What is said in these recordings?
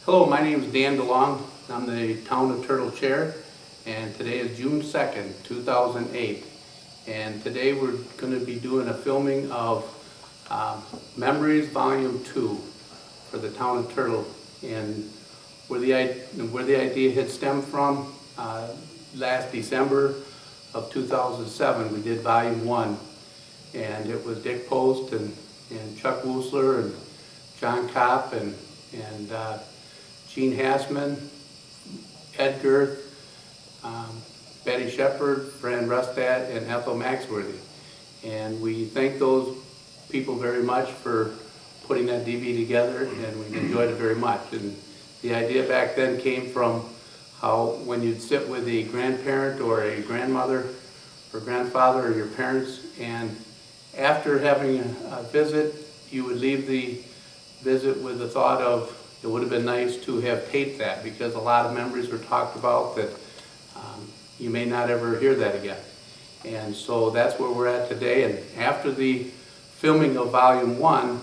Hello, my name is Dan DeLong. I'm the Town of Turtle Chair, and today is June 2nd, 2008. And today we're going to be doing a filming of Memories Volume 2 for the Town of Turtle. And where the idea had stemmed from, last December of 2007, we did Volume 1. And it was Dick Post and Chuck Wollslair and John Kopp and Gene Hassman, Ed Girth, Betty Shepard, Fran Rustad, and Ethel Maxworthy. And we thank those people very much for putting that DVD together, and we enjoyed it very much. And the idea back then came from how when you'd sit with a grandparent or a grandmother or grandfather or your parents, and after having a visit, you would leave the visit with the thought of, it would have been nice to have taped that, because a lot of memories were talked about that you may not ever hear that again. And so that's where we're at today. And after the filming of Volume 1,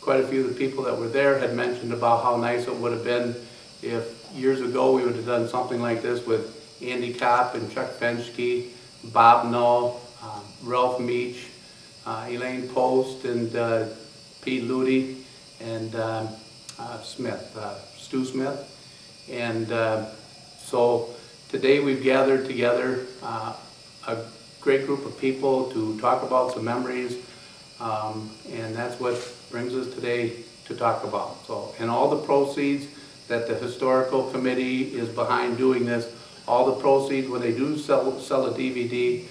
quite a few of the people that were there had mentioned about how nice it would have been if years ago we would have done something like this with Andy Kopp and Chuck Fenske, Bob Null, Ralph Meech, Elaine Post, and Pete Ludy, and Stu Smith. And so today we've gathered together a great group of people to talk about some memories, and that's what brings us today to talk about. So, and all the proceeds that the historical committee is behind doing this, all the proceeds when they do sell a DVD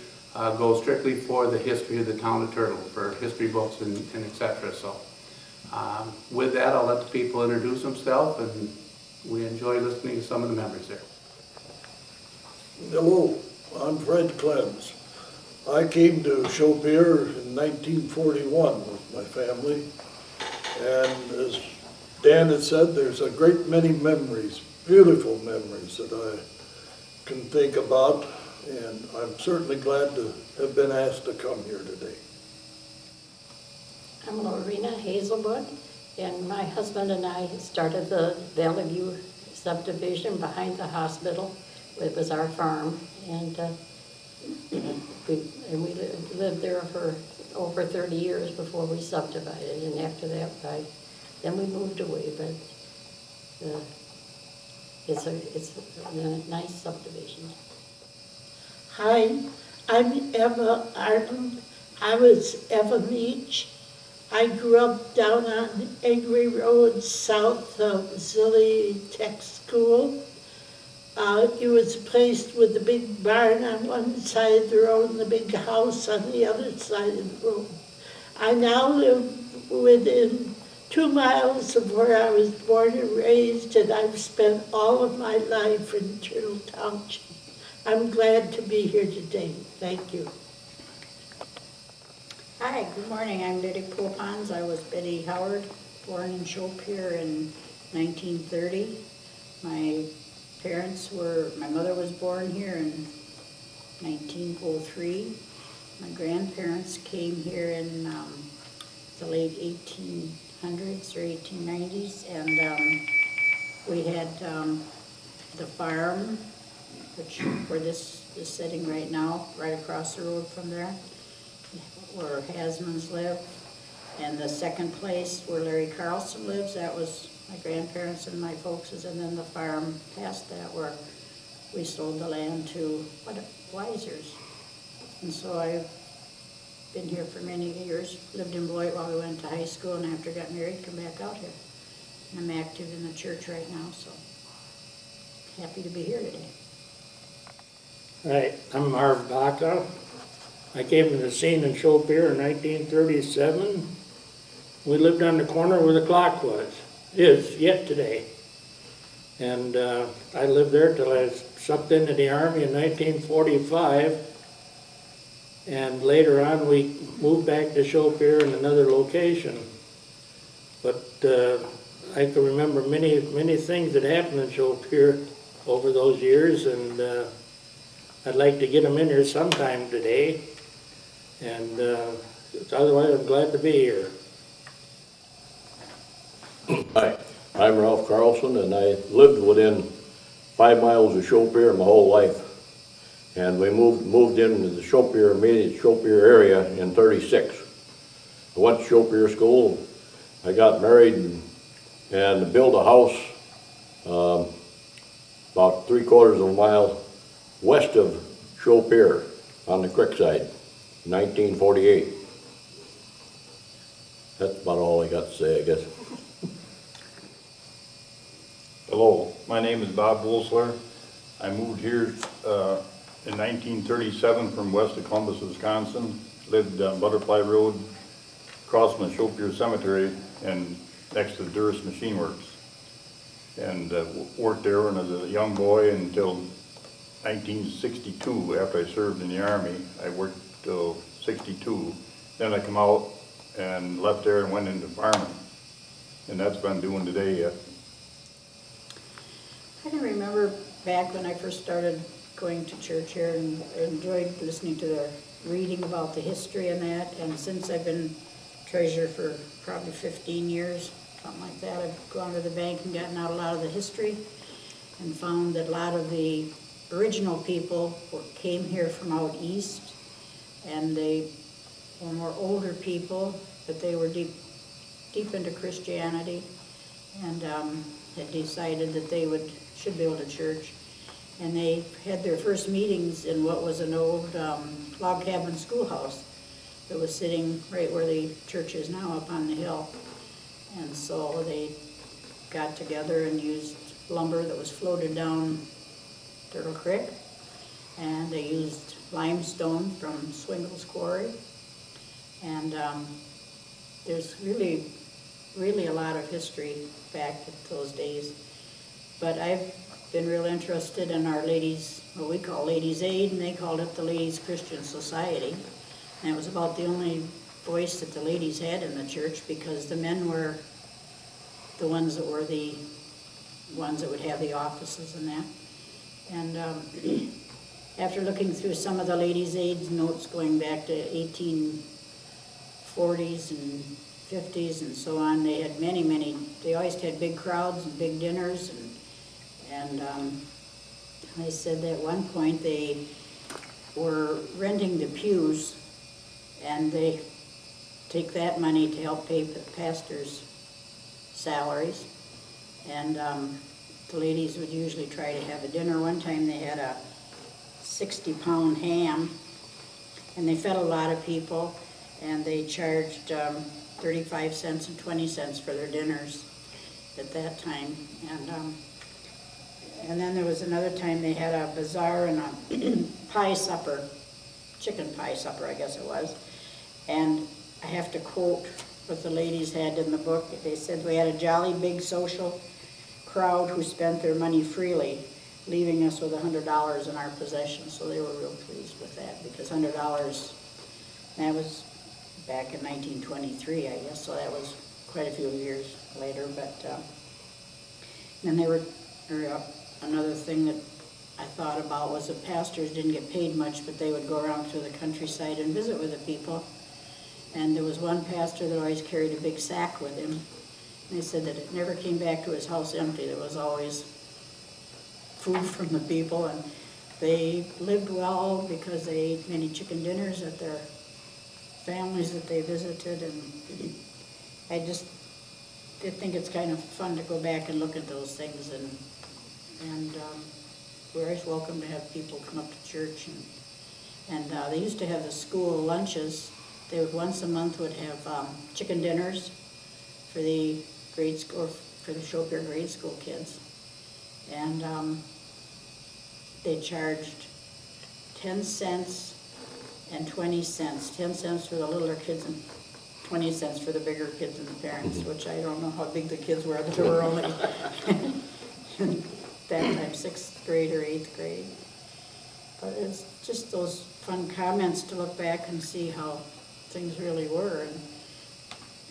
go strictly for the history of the Town of Turtle, for history books and etc. So with that, I'll let the people introduce themselves, and we enjoy listening to some of the memories there. Hello, I'm Frank Klenz. I came to Chaupier in 1941 with my family, and as Dan had said, there's a great many memories, beautiful memories that I can think about, and I'm certainly glad to have been asked to come here today. I'm Lorena Hazelwood, and my husband and I started the Valley View subdivision behind the hospital. It was our farm, and we lived there for over 30 years before we subdivided, and after that, then we moved away, but it's a nice subdivision. Hi, I'm Eva Arnold. I was Eva Meech. I grew up down on Agri Road, south of Zilly Tech School. It was placed with the big barn on one side of the road and the big house on the other side of the road. I now live within 2 miles of where I was born and raised, and I've spent all of my life in Turtle Township. I'm glad to be here today. Thank you. Hi, good morning. I'm Betty Popanz. I was Betty Howard, born in Chaupier in 1930. My mother was born here in 1903. My grandparents came here in the late 1800s or 1890s, and we had the farm, where this is sitting right now, right across the road from there, where Hasmans live. And the second place where Larry Carlson lives, that was my grandparents and my folks', and then the farm past that where we sold the land to Weiser's. And so I've been here for many years, lived in Beloit while we went to high school, and after I got married, come back out here. And I'm active in the church right now, so happy to be here today. Right, I'm Marv Bacca. I came to the scene in Chaupier in 1937. We lived on the corner where the clock is yet today. And I lived there till I was sucked into the Army in 1945. And later on we moved back to Chaupier in another location. But I can remember many things that happened in Chaupier over those years, and I'd like to get them in here sometime today. And otherwise, I'm glad to be here. Hi, I'm Ralph Carlson, and I lived within 5 miles of Chaupier my whole life. And we moved into the Chaupier, immediate Chaupier area in '36. I went to Chaupier school, I got married and built a house about 3/4 of a mile west of Chaupier on the creek side, 1948. That's about all I got to say, I guess. Hello, my name is Bob Wollslair. I moved here in 1937 from west of Columbus, Wisconsin. Lived on Butterfly Road, across from the Chaupier Cemetery and next to the Durst Machine Works. And worked there when I was a young boy until 1962, after I served in the Army. I worked till 62. Then I come out and left there and went into farming. And that's what I'm doing today yet. I can remember back when I first started going to church here and enjoyed listening to the reading about the history and that. And since I've been treasurer for probably 15 years, something like that, I've gone to the bank and gotten out a lot of the history and found that a lot of the original people came here from out east, and they were more older people, but they were deep into Christianity, and had decided that they should build a church. And they had their first meetings in what was an old log cabin schoolhouse that was sitting right where the church is now, up on the hill. And so they got together and used lumber that was floated down Turtle Creek, and they used limestone from Swingle's Quarry. And there's really a lot of history back at those days. But I've been real interested in our ladies, what we call Ladies' Aid, and they called it the Ladies Christian Society. And it was about the only voice that the ladies had in the church, because the men were the ones that would have the offices and that. And after looking through some of the Ladies' Aid notes going back to 1840s and 50s and so on, they had many, they always had big crowds and big dinners, and they said that at one point they were renting the pews, and they take that money to help pay the pastors' salaries. And the ladies would usually try to have a dinner. One time they had a 60-pound ham, and they fed a lot of people, and they charged 35 cents and 20 cents for their dinners at that time. And then there was another time they had a bazaar and a pie supper, chicken pie supper, I guess it was. And I have to quote what the ladies had in the book. They said, "We had a jolly big social crowd who spent their money freely, leaving us with $100 in our possession." So they were real pleased with that, because $100, that was back in 1923, I guess, so that was quite a few years later. But then another thing that I thought about was the pastors didn't get paid much, but they would go around through the countryside and visit with the people. And there was one pastor that always carried a big sack with him. And they said that it never came back to his house empty. There was always food from the people, and they lived well because they ate many chicken dinners at their families that they visited. And I just think it's kind of fun to go back and look at those things, and we're always welcome to have people come up to church. And they used to have the school lunches. They would once a month would have chicken dinners for the grade school, for the Chaupier grade school kids. And they charged 10 cents and 20 cents. 10 cents for the littler kids and 20 cents for the bigger kids and the parents, which I don't know how big the kids were. There were only that time 6th grade or 8th grade. But it's just those fun comments to look back and see how things really were.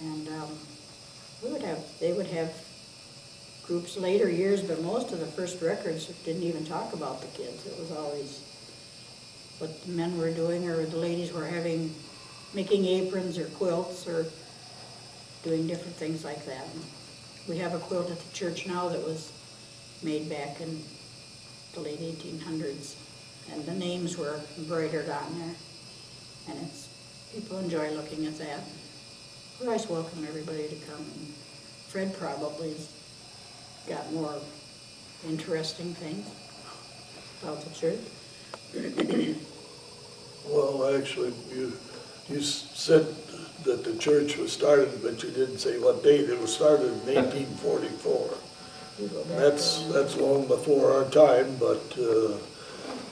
And they would have groups later years, but most of the first records didn't even talk about the kids. It was always what the men were doing, or the ladies were making aprons or quilts or doing different things like that. we have a quilt at the church now that was made back in the late 1800s. And the names were embroidered on there. And it's, people enjoy looking at that. We always welcome everybody to come. And Fred probably's got more interesting things about the church. Well, actually, you said that the church was started, but you didn't say what date. It was started in 1844. We go back That's long before our time, but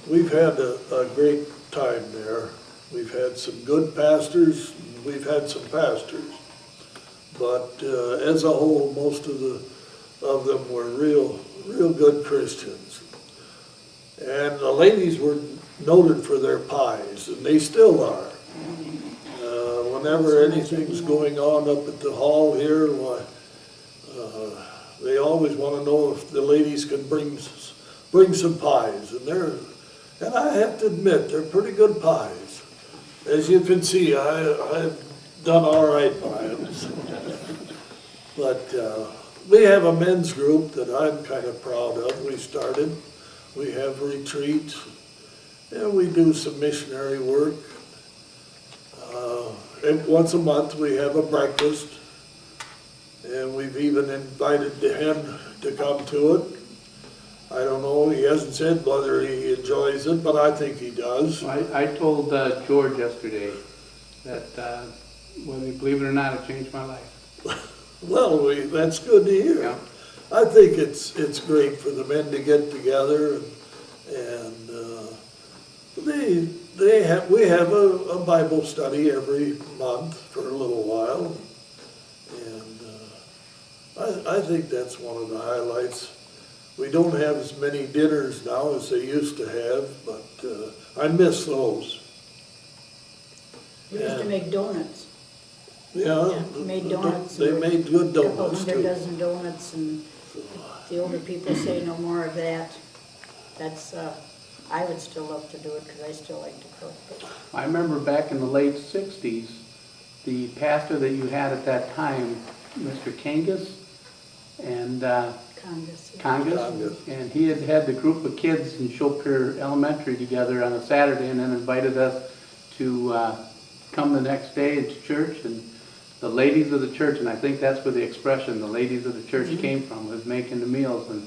we've had a great time there. We've had some good pastors, and we've had some pastors. But as a whole, most of them were real good Christians. And the ladies were noted for their pies, and they still are. Whenever anything's going on up at the hall here, why, they always want to know if the ladies can bring some pies, and I have to admit they're pretty good pies. As you can see, I've done all right by them. But we have a men's group that I'm kind of proud of. We started. We have retreats, and we do some missionary work. And once a month we have a breakfast, and we've even invited him to come to it. I don't know, he hasn't said whether he enjoys it, but I think he does. I told George yesterday that whether you believe it or not, it changed my life. Well, that's good to hear. Yeah. I think it's great for the men to get together, and we have a Bible study every month for a little while, and I think that's one of the highlights. We don't have as many dinners now as they used to have, but I miss those. We used to make donuts. Yeah, We made donuts. They made good donuts Couple too. dozen donuts, and the older people say no more of that. That's, I would still love to do it because I still like to cook. I remember back in the late 60s, the pastor that you had at that time, Mr. Kangas, and Congress. Yeah. Congas, and he had the group of kids in Chopir Elementary together on a Saturday, and then invited us to come the next day to church, and the ladies of the church, and I think that's where the expression, the ladies of the church came from, was making the meals, and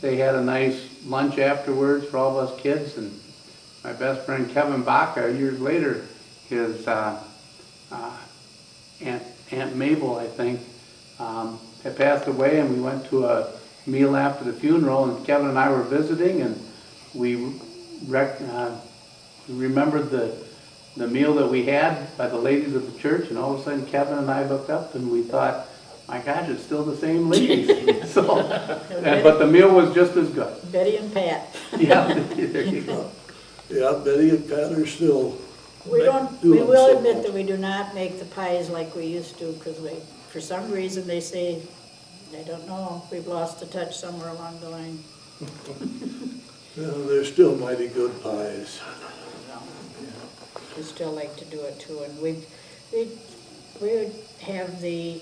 they had a nice lunch afterwards for all of us kids, and my best friend Kevin Bacca, years later, his Aunt Mabel, I think, had passed away, and we went to a meal after the funeral, and Kevin and I were visiting, and we remembered the meal that we had by the ladies of the church, and all of a sudden Kevin and I looked up and we thought, my gosh, it's still the same ladies. But the meal was just as good. Betty and Pat. Yeah, there you go. Yeah, Betty and Pat are still. We will admit that we do not make the pies like we used to, because for some reason they say, I don't know, we've lost the touch somewhere along the line. Yeah, they're still mighty good pies. We still like to do it too, and we would have the,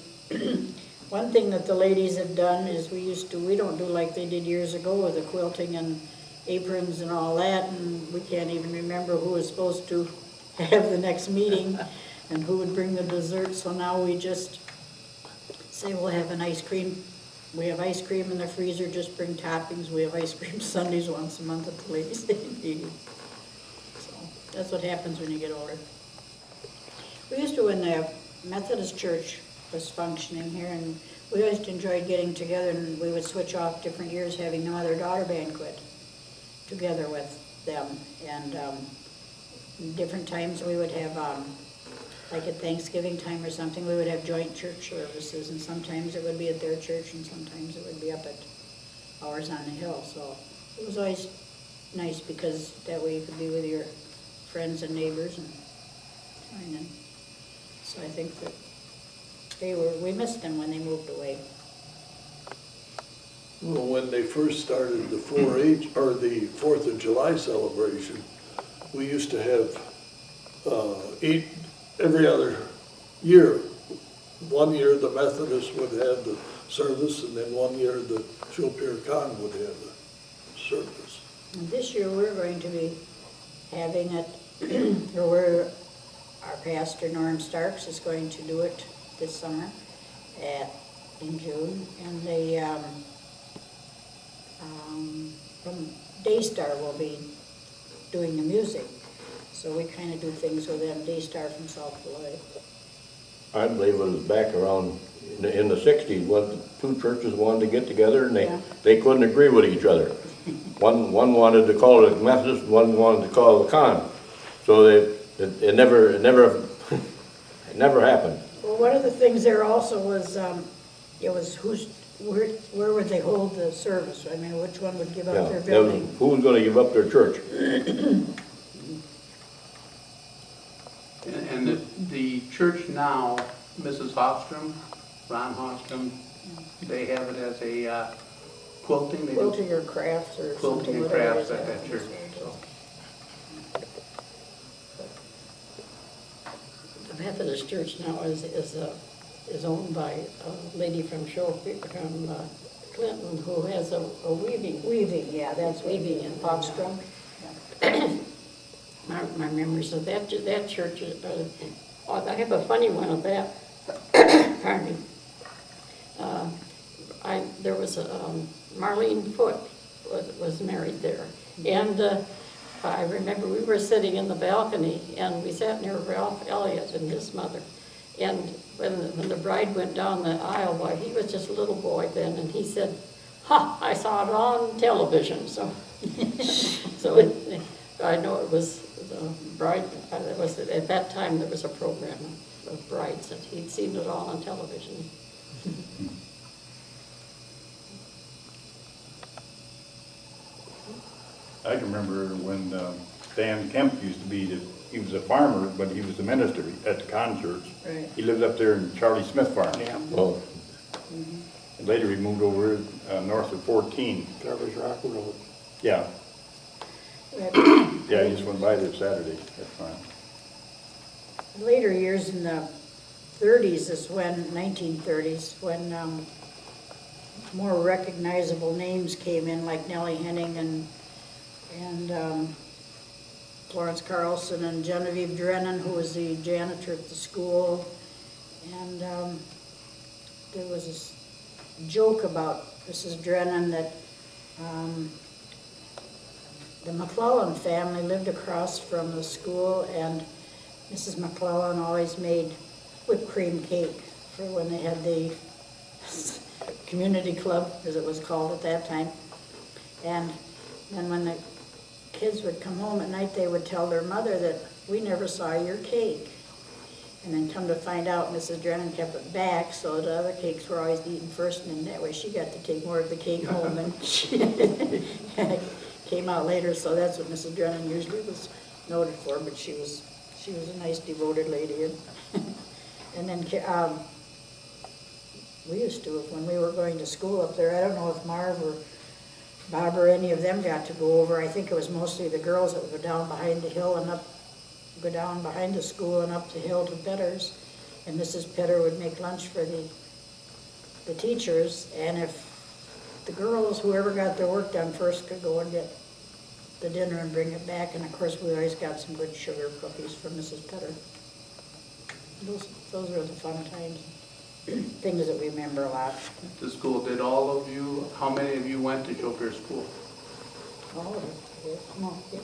one thing that the ladies have done is we don't do like they did years ago with the quilting and aprons and all that, and we can't even remember who was supposed to have the next meeting and who would bring the dessert, so now we just say we'll have an ice cream. We have ice cream in the freezer, just bring toppings. We have ice cream Sundays once a month at the ladies' meeting. So that's what happens when you get older. We used to, when the Methodist Church was functioning here, and we always enjoyed getting together, and we would switch off different years having the mother-daughter banquet together with them. And different times we would have, like at Thanksgiving time or something, we would have joint church services, and sometimes it would be at their church, and sometimes it would be up at ours on the hill. So it was always nice, because that way you could be with your friends and neighbors and join in. So I think that we missed them when they moved away. Well, when they first started the 4-H, or the 4th of July celebration, we used to have, eat every other year, one year the Methodists would have the service, and then one year the Chopir Khan would have the service. And this year, we're going to be having it, or we're, our pastor Norm Starks is going to do it this summer in June, and they, from Daystar will be doing the music. So we kind of do things with them, Daystar from South Beloit. I believe it was back around in the 60s, when the two churches wanted to get together, and Yeah. they couldn't agree with each other. One wanted to call it Methodist, one wanted to call it Con. So it never it never happened. Well, one of the things there also was, it was where would they hold the service? I mean, which one would give up Yeah, their that was, building? who was going to give up their church? And the church now, Mrs. Hofstrom, Ron Hofstrom, they have it as a quilting. They do Quilting or crafts or quilting something. and whatever crafts it at is. that church. So. The Methodist Church now is owned by a lady from Clinton who has a weaving. Weaving, yeah, that's Weaving in Hofstrom. My memories of that church, I have a funny one of that. Pardon me. There was Marlene Foote was married there. And I remember we were sitting in the balcony and we sat near Ralph Elliott and his mother. And when the bride went down the aisle, why, he was just a little boy then, and he said, "Ha, I saw it on television." So, I know it was the bride, it was, at that time there was a program of brides, and he'd seen it all on television. I can remember when Dan Kemp used to be, he was a farmer, but he was the minister at the Con Church. Right. He lived up there in Charlie Smith Farm. Yeah. Well, And later he moved over north of 14. Garbage Rock Road. Yeah, yeah, he just went by there Saturday, that's fine. Later years in the 30s is when, 1930s, when more recognizable names came in, like Nellie Henning and Florence Carlson and Genevieve Drennan, who was the janitor at the school. And there was this joke about Mrs. Drennan that the McClellan family lived across from the school, and Mrs. McClellan always made whipped cream cake for when they had the community club, as it was called at that time. And then when the kids would come home at night, they would tell their mother that, "We never saw your cake." And then come to find out, Mrs. Drennan kept it back, so the other cakes were always eaten first, and that way she got to take more of the cake home, and it came out later, so that's what Mrs. Drennan usually was noted for, but she was a nice, devoted lady. And then we used to, when we were going to school up there, I don't know if Marv or Bob or any of them got to go over. I think it was mostly the girls that would go down behind the hill and go down behind the school and up the hill to Petter's. And Mrs. Petter would make lunch for the teachers. And if the girls, whoever got their work done first, could go and get the dinner and bring it back. And of course, we always got some good sugar cookies from Mrs. Petter. Those were the fun times. Things that we remember a lot. The school, did all of you, how many of you went to Chopir School? All of it. Yeah. No, yeah.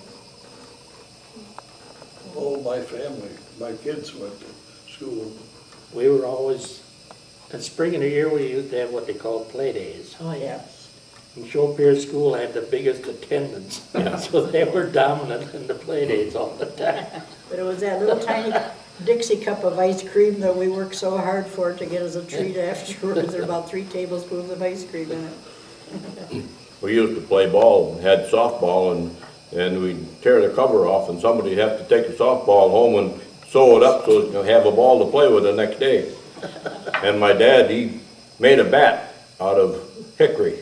All my family, my kids went to school. We were always, in spring of the year, we used to have what they call play days. Oh, yeah. And Chopir School had the biggest attendance, so they were dominant in the play days all the time. But it was that little tiny Dixie cup of ice cream that we worked so hard for to get as a treat afterwards. There were about 3 tablespoons of ice cream in it. we used to play ball, had softball, and we'd tear the cover off, and somebody'd have to take the softball home and sew it up so to have a ball to play with the next day. And my dad, he made a bat out of hickory.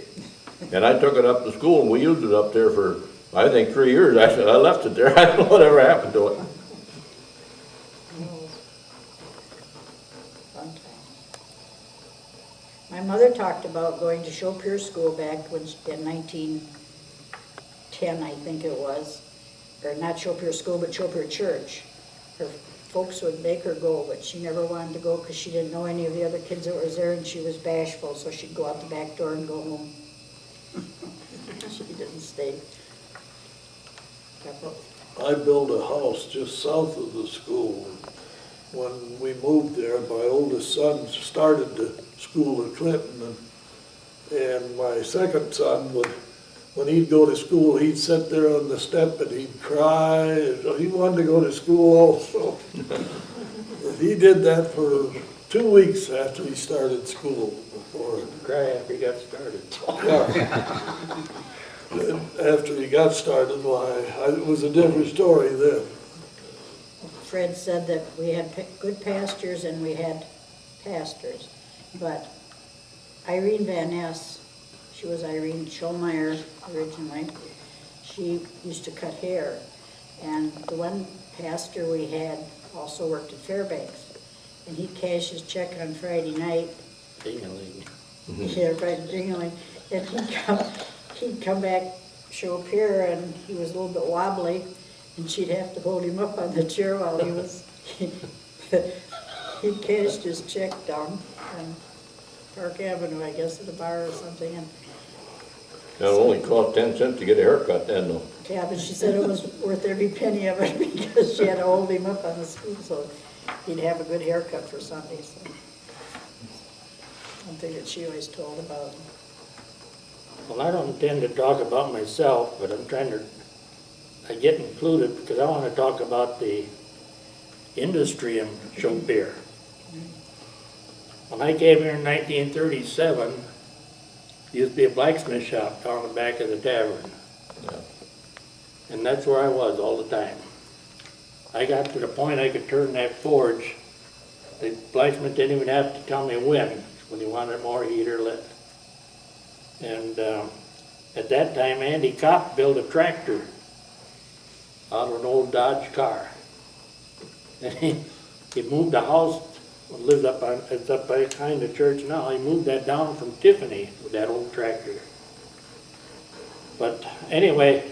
And I took it up to school, and we used it up there for, I think, 3 years. Actually, I left it there. I don't know whatever happened to it. Fun time. My mother talked about going to Chopir School back when, in 1910, I think it was. Or not Chopir School, but Chopir Church. Her folks would make her go, but she never wanted to go because she didn't know any of the other kids that was there, and she was bashful, so she'd go out the back door and go home. She didn't stay. I built a house just south of the school. When we moved there, my oldest son started the school at Clinton, and my second son would, when he'd go to school, he'd sit there on the step and he'd cry. He wanted to go to school also. He did that for 2 weeks after he started school. Before, Cry after he got started. after he got started, why, it was a different story then. Fred said that we had good pastures and we had pastors, but Irene Van Ness, she was Irene Schulmeyer originally, she used to cut hair, and the one pastor we had also worked at Fairbanks, and he'd cash his check on Friday night. Ding-a-ling. Yeah, right, jingling, and he'd come back, show up here, and he was a little bit wobbly, and she'd have to hold him up on the chair while he was, he cashed his check down on Park Avenue, I guess, at a bar or something, and It only cost 10 cents to get a haircut then, though. yeah, but she said it was worth every penny of it because she had to hold him up on the stool so he'd have a good haircut for Sunday, so. Something that she always told about. Well, I don't intend to talk about myself, but I get included because I want to talk about the industry in Chopir. When I came here in 1937, there used to be a blacksmith shop down the back of the tavern. And that's where I was all the time. I got to the point I could turn that forge. The blacksmith didn't even have to tell me when he wanted more heat or lit. And at that time, Andy Kopp built a tractor out of an old Dodge car. And he moved the house, lives up on, it's up behind the church now, he moved that down from Tiffany with that old tractor. But anyway,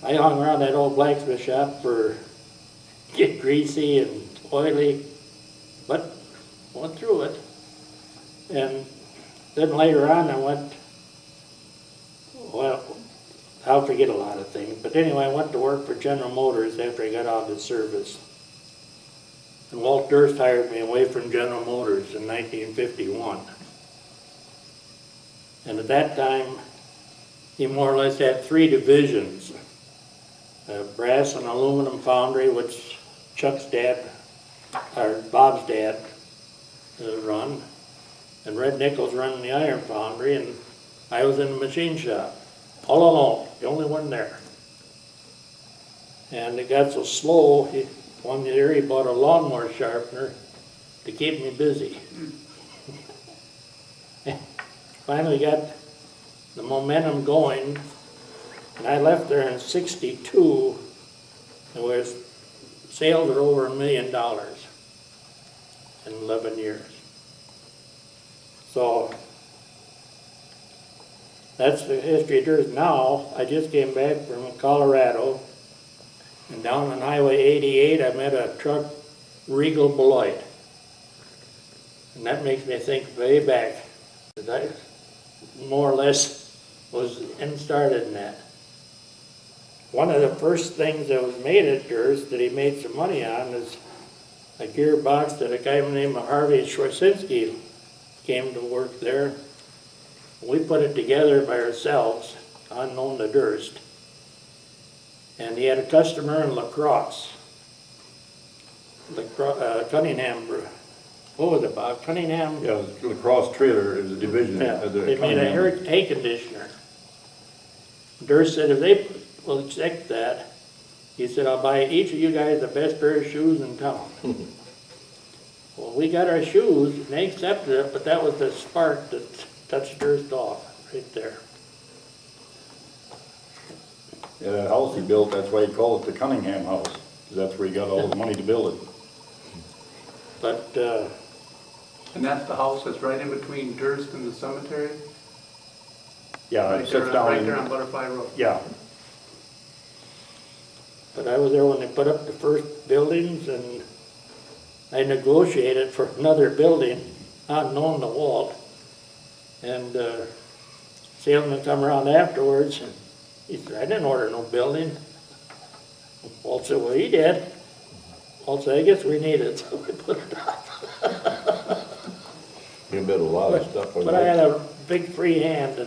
I hung around that old blacksmith shop for get greasy and oily, but went through it. And then later on I went, well, I'll forget a lot of things, but anyway, I went to work for General Motors after I got out of service. And Walt Durst hired me away from General Motors in 1951. And at that time, he more or less had 3 divisions. Brass and aluminum foundry, which Chuck's dad, or Bob's dad, run. And Red Nichols running the iron foundry, and I was in the machine shop, all alone, the only one there. And it got so slow, one year he bought a lawnmower sharpener to keep me busy. Finally got the momentum going, and I left there in '62, and sales were over $1 million in 11 years. So that's the history there is now. I just came back from Colorado, and down on Highway 88 I met a truck, Regal Beloit. And that makes me think way back that I more or less was started in that. One of the first things that was made at Durst that he made some money on is a gearbox that a guy named Harvey Schwarzinski came to work there. We put it together by ourselves, unknown to Durst. And he had a customer in La Crosse, Cunningham. What was it, Bob? Cunningham? Yeah, the Lacrosse Trailer is a division Yeah, of the. they made a hair conditioner. Durst said, if they will accept that, he said, I'll buy each of you guys the best pair of shoes in town. Well, we got our shoes, and they accepted it, but that was the spark that touched Durst off, right there. Yeah, that house he built, that's why he called it the Cunningham House, 'cause that's where he got all the money to build it. But And that's the house that's right in between Durst and the cemetery? Yeah, Right it there sits on- down Right in, there on Butterfly Road. yeah, But I was there when they put up the first buildings, and I negotiated for another building, not knowing the Walt. And salesman come around afterwards, and he said, I didn't order no building. Walt said, well, he did. Walt said, I guess we need it, so we put it up. You built a lot of stuff on But I had that. a big free hand,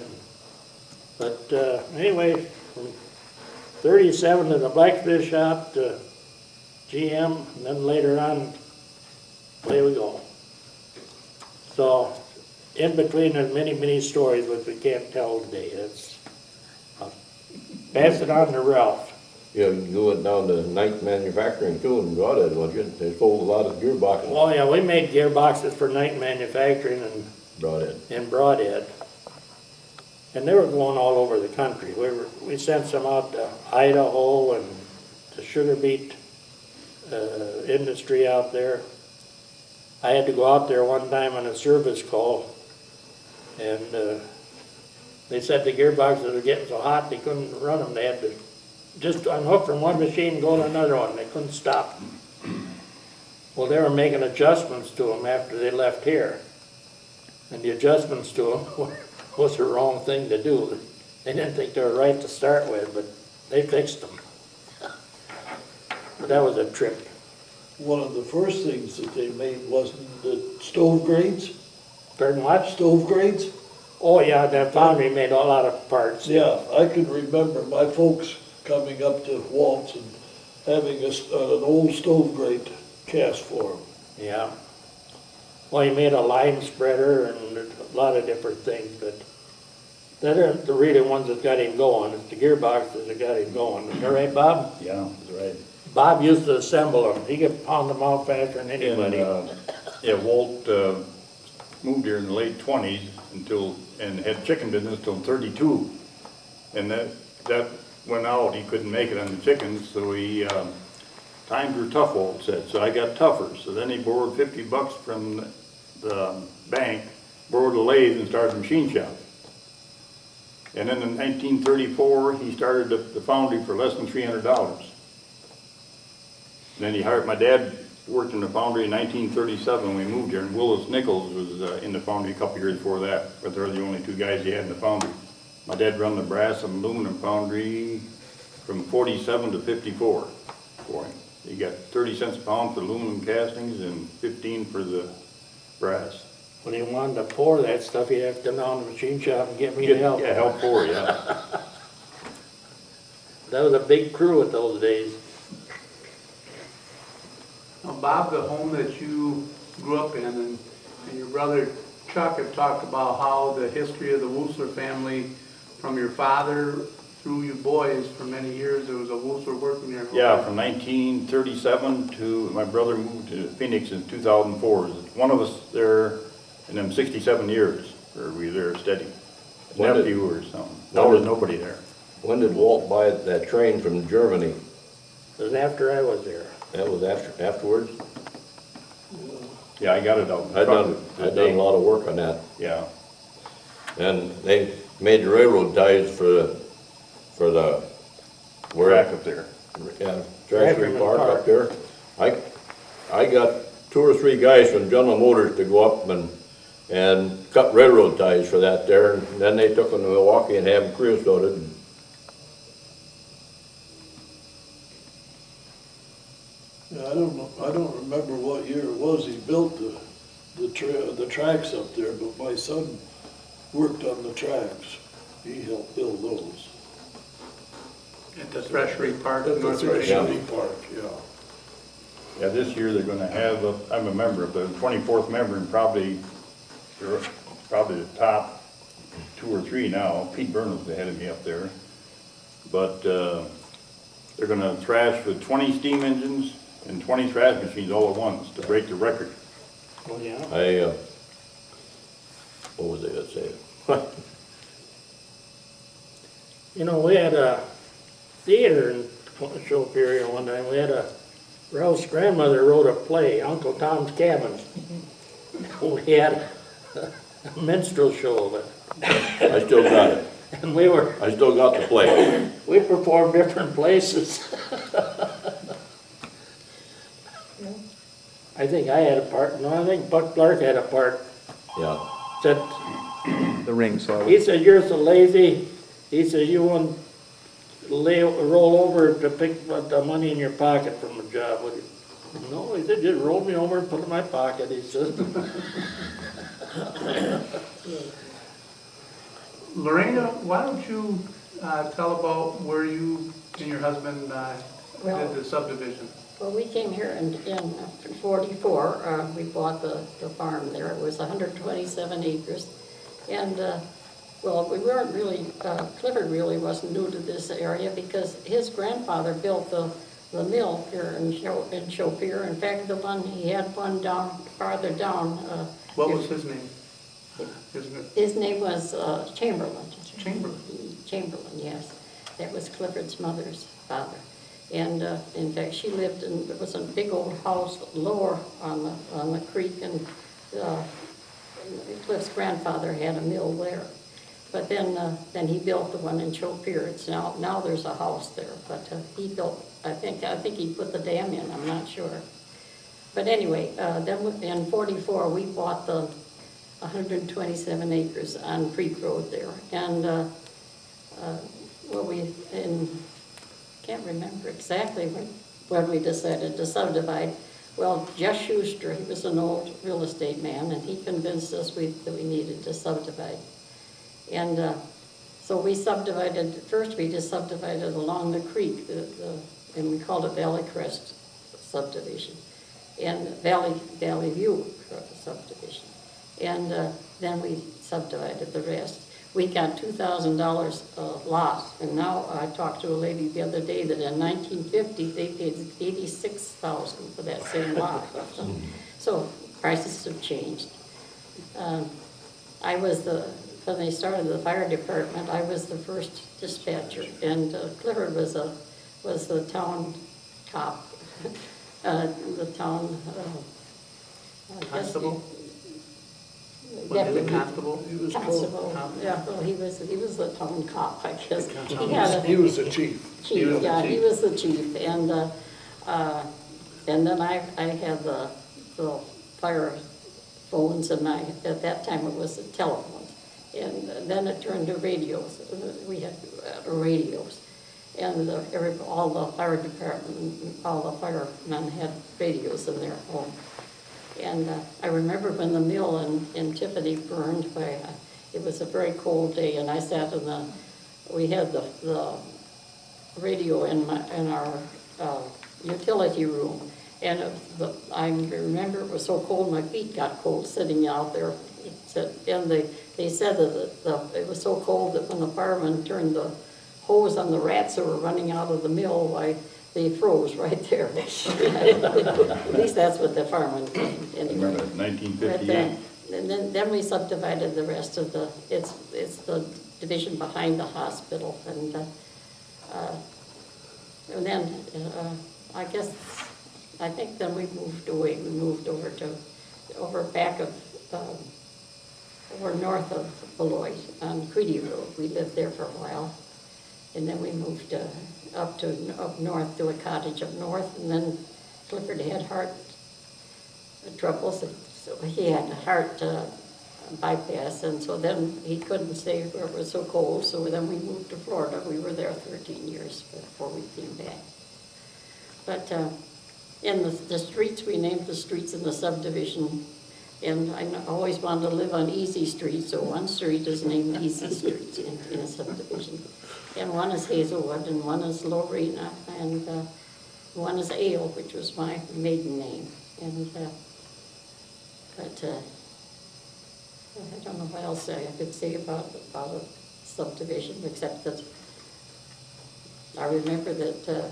but anyway, from 37 to the blacksmith shop to GM, and then later on, away we go. So, in between, there's many, many stories which we can't tell today. I'll pass it on to Ralph. You went down to Knight Manufacturing too and brought it, wasn't you? They sold a lot of gearboxes, Oh yeah, we made gearboxes for Knight Manufacturing and brought it. in Broadhead. And they were going all over the country. We sent some out to Idaho and the sugar beet industry out there. I had to go out there one time on a service call, and they said the gearboxes were getting so hot they couldn't run them. They had to just unhook from one machine and go to another one. They couldn't stop. Well, they were making adjustments to them after they left here. And the adjustments to them was the wrong thing to do. They didn't think they were right to start with, but they fixed them. But that was a trip. One of the first things that they made wasn't the stove grades? Pardon what? Stove grades? Oh yeah, that foundry made a lot of parts. Yeah, I can remember my folks coming up to Walt's and having an old stove grate cast for them. Yeah. Well, he made a lime spreader and a lot of different things, but that aren't the really ones that got him going. It's the gearboxes that got him going. Is that right, Bob? yeah, that's right. Bob used to assemble them. He could pound them out faster than anybody. And, yeah, Walt moved here in the late 20s and had chicken business till 32. And that went out, he couldn't make it on the chickens, so times were tough, Walt said, so I got tougher. So then he borrowed $50 from the bank, borrowed a lathe and started a machine shop. And then in 1934, he started the foundry for less than $300. Then he hired, my dad worked in the foundry in 1937 when we moved here, and Willis Nichols was in the foundry a couple years before that, but they're the only two guys he had in the foundry. My dad run the brass and aluminum foundry from 47 to 54 for him. He got 30 cents a pound for aluminum castings and 15 for the brass. When he wanted to pour that stuff, he'd have to come down to the machine shop and get me to help. Yeah, help pour, yeah. That was a big crew at those days. Now, Bob, the home that you grew up in and your brother Chuck have talked about how the history of the Wollslair family, from your father through you boys, for many years, there was a Wollslair working there. Yeah, from 1937 to, my brother moved to Phoenix in 2004. One of us there in them 67 years, or we were there steady. When did- Nephew or something. There was nobody there. When did Walt buy that train from Germany? It was after I was there. That was afterwards? Yeah, I got it out. in I'd front done of the a lot of work on that. Yeah, And they made the railroad ties for the, we're back up there. yeah, Treasury Rackerman Park Park. up there. I got 2 or 3 guys from General Motors to go up and cut railroad ties for that there, and then they took them to Milwaukee and had them creosoted. Yeah, I don't know, I don't remember what year it was he built the tracks up there, but my son worked on the tracks. He helped build those. At the Threshery Park. At the North Threshery Virginia. Park, yeah. Yeah, this year they're gonna have, I'm a member of the 24th member, and probably the top 2 or 3 now. Pete Burnham's ahead of me up there. But they're gonna thrash with 20 steam engines and 20 thrash machines all at once to break the record. Oh, yeah? What was I gonna say? You know, we had a theater in Showp area one time. Ralph's grandmother wrote a play, Uncle Tom's Cabin. we had a minstrel show of it. I still got it. And we I still got the play. performed different places. I think I had a part, no, I think Buck Clark had a part. Yeah. Said, The ring, so I he would, said, "You're so lazy." He said, "You won't roll over to pick the money in your pocket from a job, would you?" No, he said, "Just roll me over and put it in my pocket," he said. Lorena, why don't you tell about where you and your husband Well- did the subdivision? Well, we came here in 44, we bought the farm there, it was 127 acres. And, well, we weren't really, Clifford really wasn't new to this area because his grandfather built the mill here in Chopir. In fact, the one, he had one down, farther down. What was his name? His name was Chamberlain. Chamberlain. Chamberlain, yes. That was Clifford's mother's father. And in fact, she lived in, it was a big old house lower on the creek, and Cliff's grandfather had a mill there. But then he built the one in Chopir. It's now there's a house there, but he built, I think he put the dam in, I'm not sure. But anyway, then in 44, we bought the 127 acres on Creek Road there. And can't remember exactly when we decided to subdivide. Well, Jess Schuster, he was an old real estate man, and he convinced us that we needed to subdivide. And so we subdivided, first we just subdivided along the creek, and we called it Valley Crest subdivision, and Valley View subdivision. And then we subdivided the rest. We got $2,000 lot, and now I talked to a lady the other day that in 1950, they paid $86,000 for that same lot. So prices have changed. When they started the fire department, I was the first dispatcher, and Clifford was the town cop, the town, Constable? Deputy Constable? He was Constable, yeah, well, he was the town cop, I guess. he was the chief. Chief, was the yeah, he chief. was the chief, and then I had the fire phones, and at that time it was the telephones, and then it turned to radios. We had radios, and all the fire department, all the firemen had radios in their home. And I remember when the mill in Tiffany burned, it was a very cold day, and I sat we had the radio in our utility room, and I remember it was so cold, my feet got cold sitting out there. And they said that it was so cold that when the firemen turned the hose on the rats that were running out of the mill, they froze right there. At least that's what the firemen claimed, anyway. Remember 1958? And then we subdivided the rest of it's the division behind the hospital, and then I think then we moved away. We moved over back of, over north of Beloit on Creedy Road. We lived there for a while, and then we moved up north to a cottage up north, and then Clifford had heart troubles, so he had a heart bypass, and so then he couldn't stay where it was so cold, so then we moved to Florida. We were there 13 years before we came back. But in the streets, we named the streets in the subdivision, and I always wanted to live on Easy Street, so one street is named Easy Street in a subdivision. And one is Hazelwood, and one is Lorena, and one is Ale, which was my maiden name. And but I don't know what else I could say about a subdivision, except that I remember that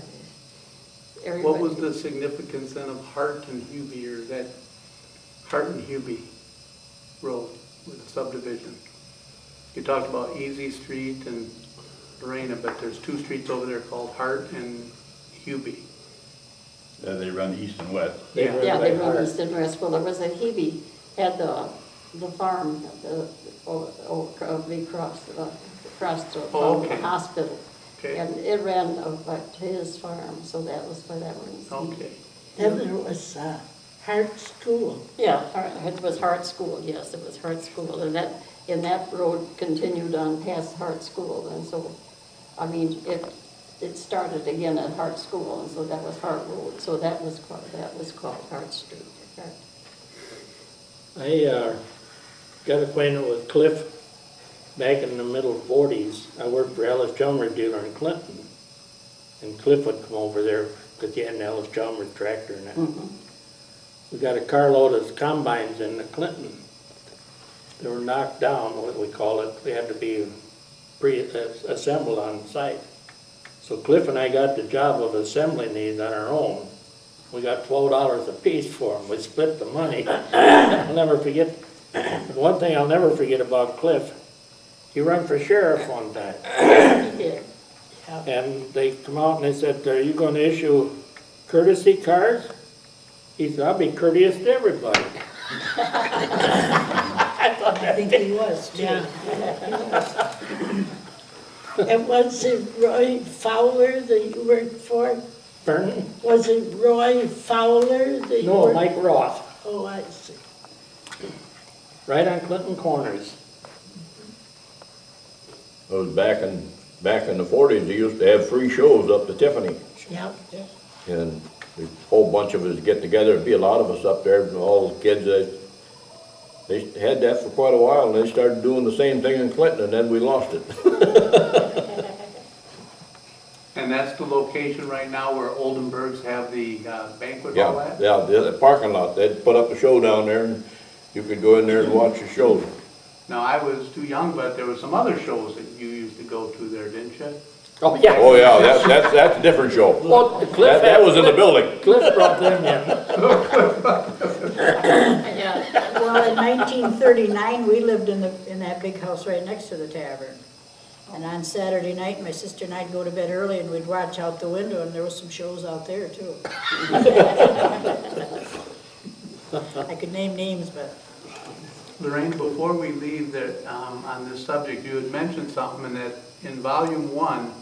everybody. What was the significance then of Hart and Hubie, or that Hart and Hubie Road with the subdivision? You talked about Easy Street and Lorena, but there's two streets over there called Hart and Hubie. They run east and west. Yeah, they run east and west. Well, there was a Hebe had the farm, across the Oh, okay. hospital. Okay. And it ran back to his farm, so that was why that was. Okay. Then there was Hart School. Yeah, it was Hart School, yes, it was Hart School, and that road continued on past Hart School, and so, I mean, it started again at Hart School, and so that was Hart Road, so that was called Hart Street. I got acquainted with Cliff back in the middle 40s. I worked for Ellis Chalmers dealer in Clinton. And Cliff would come over there because he had an Ellis Chalmers tractor and that. We got a carload of combines in the Clinton. They were knocked down, what we call it. They had to be pre-assembled on site. So Cliff and I got the job of assembling these on our own. We got $12 a piece for them. We split the money. I'll never forget. One thing I'll never forget about Cliff, he ran for sheriff one time. Yeah. And they come out and they said, "Are you going to issue courtesy cards?" He said, "I'll be courteous to everybody." I think he was too. Yeah. And was it Roy Fowler that you worked for? Pardon? Was it Roy Fowler that you No, worked? Mike Roth, Oh, I see. right on Clinton Corners. It was back in the 40s, they used to have free shows up to Tiffany. Yeah. And a whole bunch of us get together, there'd be a lot of us up there, and all the kids, they had that for quite a while, and they started doing the same thing in Clinton, and then we lost it. And that's the location right now where Oldenburgs have the banquet hall Yeah, at? yeah, the parking lot, they'd put up a show down there, and you could go in there and watch the shows. Now, I was too young, but there were some other shows that you used to go to there, didn't you? Oh, yeah. Oh, yeah, that's a different show. Well, Cliff That was in the building. Cliff brought them in. Yeah, Well, in 1939, we lived in that big house right next to the tavern. And on Saturday night, my sister and I'd go to bed early and we'd watch out the window and there was some shows out there too. I could name names, but Lorraine, before we leave on this subject, you had mentioned something in that in volume 1,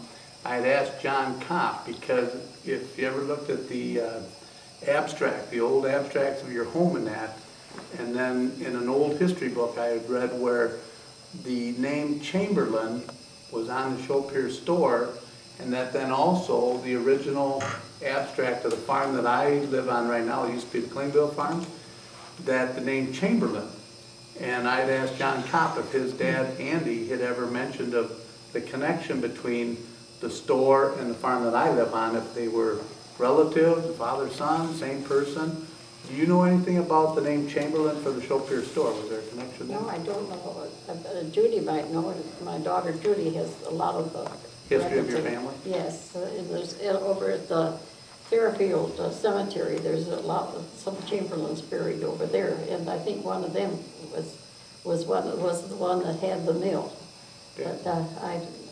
I had asked John Kopp, because if you ever looked at the abstract, the old abstracts of your home and that, and then in an old history book I had read where the name Chamberlain was on the Shopier store, and that then also the original abstract of the farm that I live on right now, it used to be the Klingville farm, that the name Chamberlain. And I'd asked John Kopp if his dad, Andy, had ever mentioned of the connection between the store and the farm that I live on, if they were relatives, father, son, same person. Do you know anything about the name Chamberlain for the Shopier store? Was there a connection there? no, I don't know. Judy might know it. My daughter Judy has a lot of the History of your records. family? Yes, there's over at the Fairfield Cemetery. There's a lot of some Chamberlains buried over there, and I think one of them was the one that had the mill. Okay. But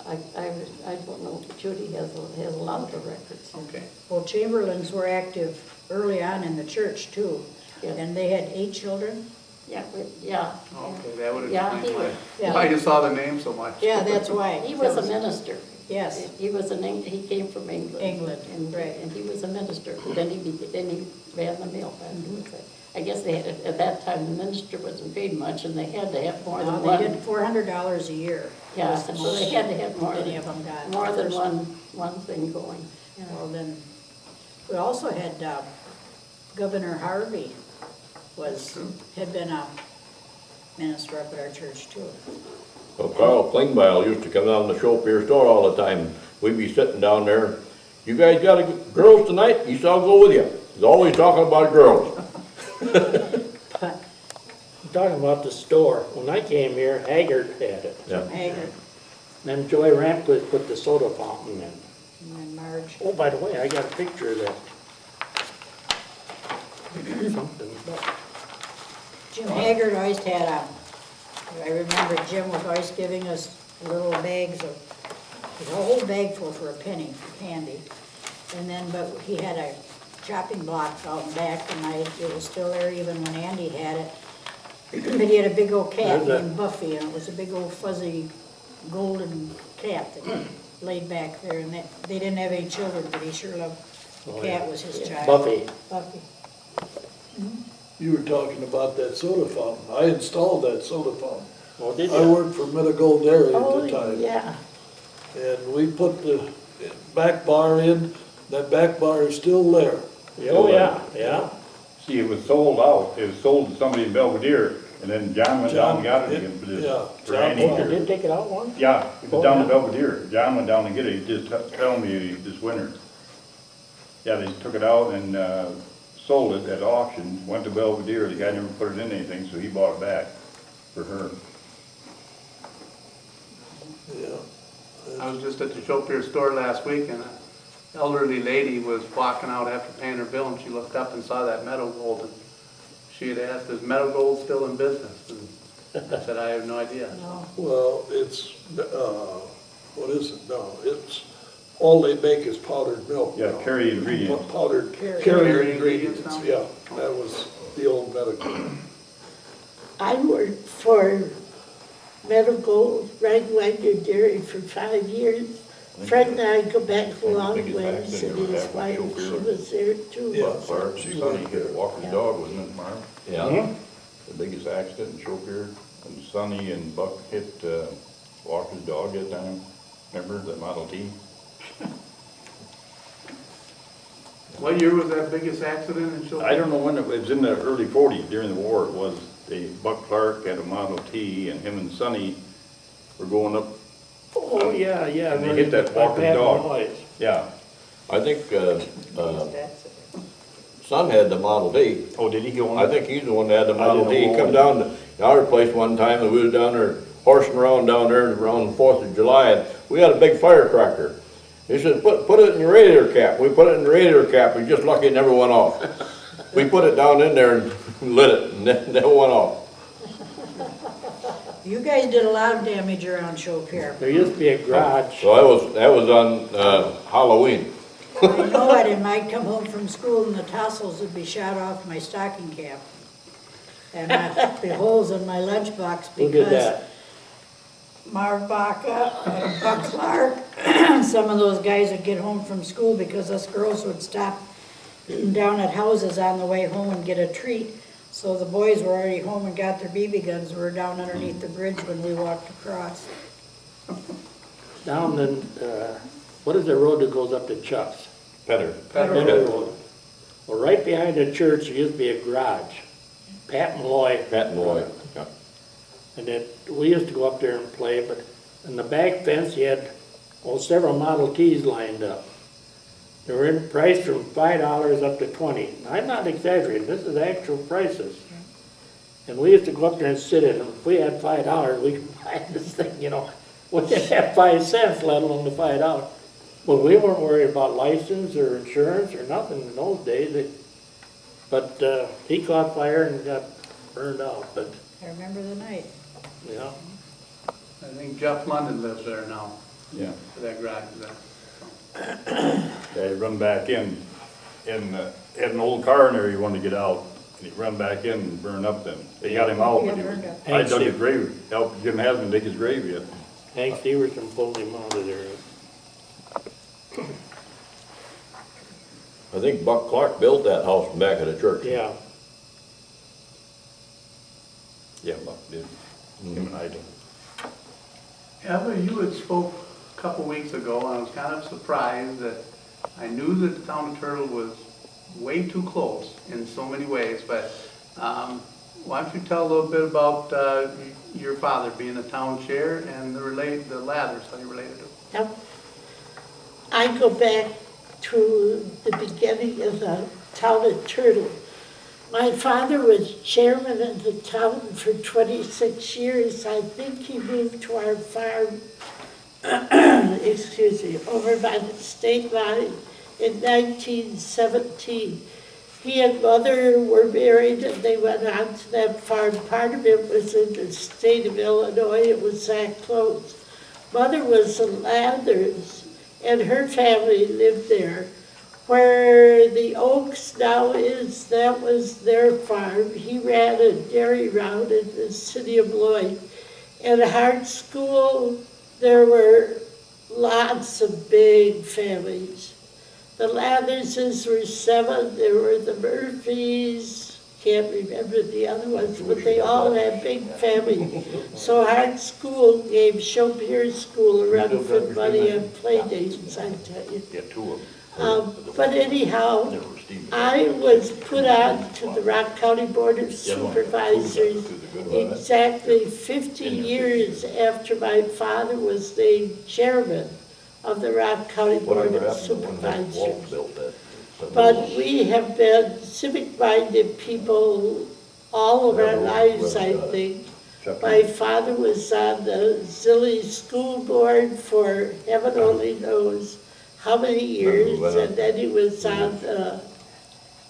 I don't know. Judy has a lot of the records. Okay. well, Chamberlains were active early on in the church too. Yeah. And they had 8 children. Yeah, yeah. Okay, that would Yeah, explain he why, was- yeah. why you saw the name so much. Yeah, that's why. He was a minister. Yes. He was he came from England. England, and, right. And he was a minister. Then he ran the mill. I guess they had, at that time the minister wasn't paid much, and they had to have more No, than they one. did $400 a year. Yeah, Was the so they most had to have more any than of them got. more than one thing going. Well, then, we also had Governor Harvey had been a minister up at our church too. Well, Carl Klingbeil used to come down to the Shopier store all the time. We'd be sitting down there, "You guys got girls tonight?" He said, "I'll go with you." He's always talking about girls. But Talking about the store, when I came here, Haggard had it. Yeah. Haggard Then Joy Ramquist put the soda fountain in. and Marge. Oh, by the way, I got a picture of that. Something. Jim Haggard always had I remember Jim was always giving us little bags of, a whole bag full for a penny for candy. And then, but he had a chopping block out back, and it was still there even when Andy had it. But he had a big old cat There's a- named Buffy, and it was a big old fuzzy golden cat that laid back there, and they didn't have any children, but he sure loved, the Oh, cat yeah. was his child. Buffy. Buffy. You were talking about that soda fountain. I installed that soda fountain. Oh, did I you? worked for Mid-Gold Dairy at Oh, the time. yeah. And we put the back bar in, that back bar is still there. Oh, yeah, yeah. See, it was sold out, it was sold to somebody in Belvedere, and then John went down and got it again for this. Yeah, for John Annie Oh, bought you here. did take it out once? Yeah, it Oh, was down to yeah. Belvedere. John went down to get it, he just telling me this winter. Yeah, they took it out and, sold it at auction, went to Belvedere, the guy never put it in anything, so he bought it back for her. Yeah. I was just at the Shopier store last week and an elderly lady was walking out after paying her bill and she looked up and saw that Meadow Gold. And she had asked, is Meadow Gold still in business? And I said, I have no idea. No. Well, it's, what is it now? It's, all they make is powdered milk Yeah, now. Carry ingredients. Powdered, Carry. carry ingredients, now? yeah. That was the old medical. I worked for Medical Redwater Dairy for 5 years. Fred and I go back a long biggest ways, accident and ever his happened wife, to she Joe was there too. Yeah. Clark, She Sonny worked hit there. Walker's Yeah. dog, wasn't it, Marv? Yeah. The biggest accident in Shopier, and Sonny and Buck hit, Walker's dog that time. Remember the Model T? What year was that biggest accident in Shopier? I don't know when, it was in the early 40s, during the war, it was. Buck Clark had a Model T, and him and Sonny were going up, Oh, yeah, yeah. And they hit that by Walker's Pat dog. Malloy's. yeah. I think, son had the Model D. Oh, did he own I it? think he's the one that had the Model didn't D. know He come who down to our place one time, and we was down there horsing around down there around the 4th of July, and we had a big firecracker. He said, put it in your radiator cap. We put it in the radiator cap, and just lucky it never went off. We put it down in there and lit it, and it never went off. You guys did a lot of damage around Shopier. There used to be a garage. So that was on Halloween. I know it, and I'd come home from school and the tassels would be shot off my stocking cap. And I'd be holes in my lunchbox Who did because that? Marv Bacca and Buck Clark, some of those guys would get home from school because us girls would stop down at houses on the way home and get a treat. So the boys were already home and got their BB guns. We were down underneath the bridge when we walked across. Down in, what is the road that goes up to Chuck's? Petter. Better Road. Well, right behind the church, there used to be a garage. Pat Malloy. Pat and Lloyd. Yeah. And then we used to go up there and play, but in the back fence, you had, several Model Ts lined up. They were in price from $5 up to $20. I'm not exaggerating, this is actual prices. And we used to go up there and sit in them. If we had $5, we could buy this thing, We didn't have 5 cents, let alone the $5. But we weren't worried about license or insurance or nothing in those days. But he caught fire and got burned out, but, I remember the night. yeah. I think Jeff London lives there now, Yeah. that garage there. They run back in, had an old car in there, he wanted to get out, and he run back in and burned up then. They got him out, but he was, I dug his grave, helped Jim Hasman dig his grave yet. Hank Severson pulled him out of there. I think Buck Clark built that house back at the church. Yeah. Yeah, Buck did. Him and I did. Eva, you had spoke a couple weeks ago, and I was kind of surprised that I knew that the town of Turtle was way too close in so many ways, but why don't you tell a little bit about your father being a town chair and the Lathers, how you related to them? Yep. I go back to the beginning of the town of Turtle. My father was chairman of the town for 26 years. I think he moved to our farm, over by the state line in 1917. He and Mother were married and they went on to that farm. Part of it was in the state of Illinois. It was that close. Mother was the Lathers and her family lived there Where the Oaks now is, that was their farm. He ran a dairy round in the city of Lloyd. At Hart School, there were lots of big families. The Latherses were 7, there were the Murphys, can't remember the other ones, but they all had big families. So Hart School gave Chopierre School a run for money on play dates, I tell you. Yeah, 2 of them. But anyhow, I was put on to the Rock County Board of Supervisors exactly 50 years after my father was named chairman of the Rock County Board of Supervisors. But we have been civic-minded people all of our lives, I think. My father was on the Zilly School Board for heaven only knows how many years, and then he was on the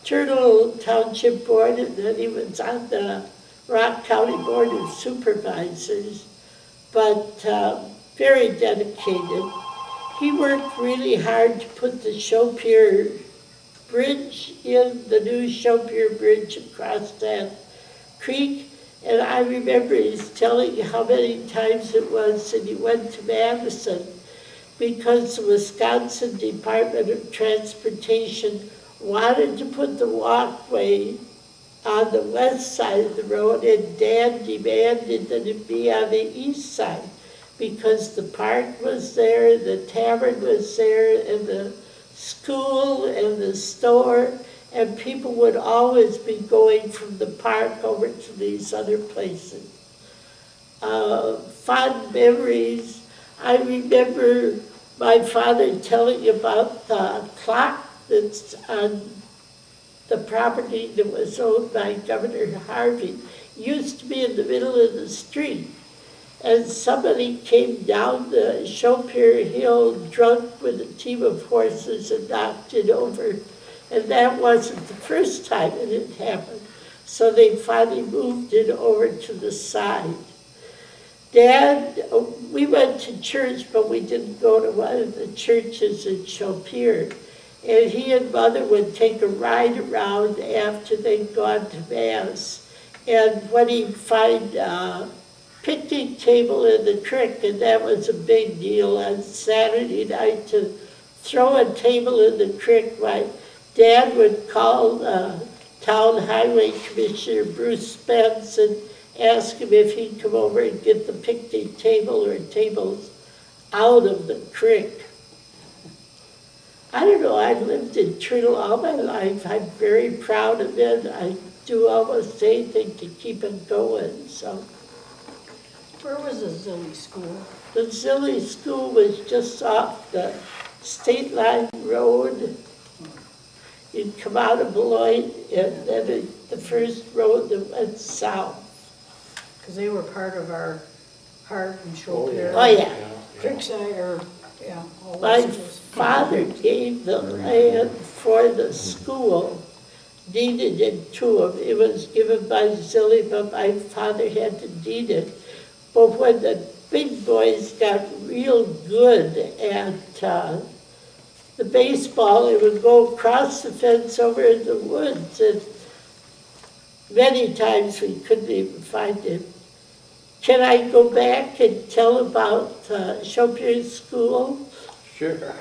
Turtle Township Board, and then he was on the Rock County Board of Supervisors, but very dedicated. He worked really hard to put the Chopierre Bridge in, the new Chopierre Bridge across that creek, and I remember he's telling how many times it was that he went to Madison because the Wisconsin Department of Transportation wanted to put the walkway on the west side of the road, and Dan demanded that it be on the east side because the park was there, the tavern was there, and the school and the store, and people would always be going from the park over to these other places. Fond memories. I remember my father telling about the clock that's on the property that was owned by Governor Harvey. It used to be in the middle of the street. And somebody came down the Chopierre Hill drunk with a team of horses and knocked it over. And that wasn't the first time it had happened. So they finally moved it over to the side. Dad, we went to church, but we didn't go to one of the churches in Chopierre. And he and Mother would take a ride around after they'd gone to Mass. And when he'd find a picnic table in the creek, and that was a big deal on Saturday night to throw a table in the creek, my dad would call Town Highway Commissioner Bruce Spence and ask him if he'd come over and get the picnic table or tables out of the creek. I don't know, I've lived in Turtle all my life. I'm very proud of it. I do almost anything to keep it going, so. Where was the Zilly School? The Zilly School was just off the State Line Road. You'd come out of Beloit, and then the first road that went south. Because they were part of our Hart and Chopierre. Oh, yeah. Creekside, or, yeah. all My those schools. father gave the land for the school, deeded it to him. It was given by Zilly, but my father had to deed it. But when the big boys got real good at the baseball, it would go across the fence over in the woods, and many times we couldn't even find it. Can I go back and tell about Chopierre School? Sure.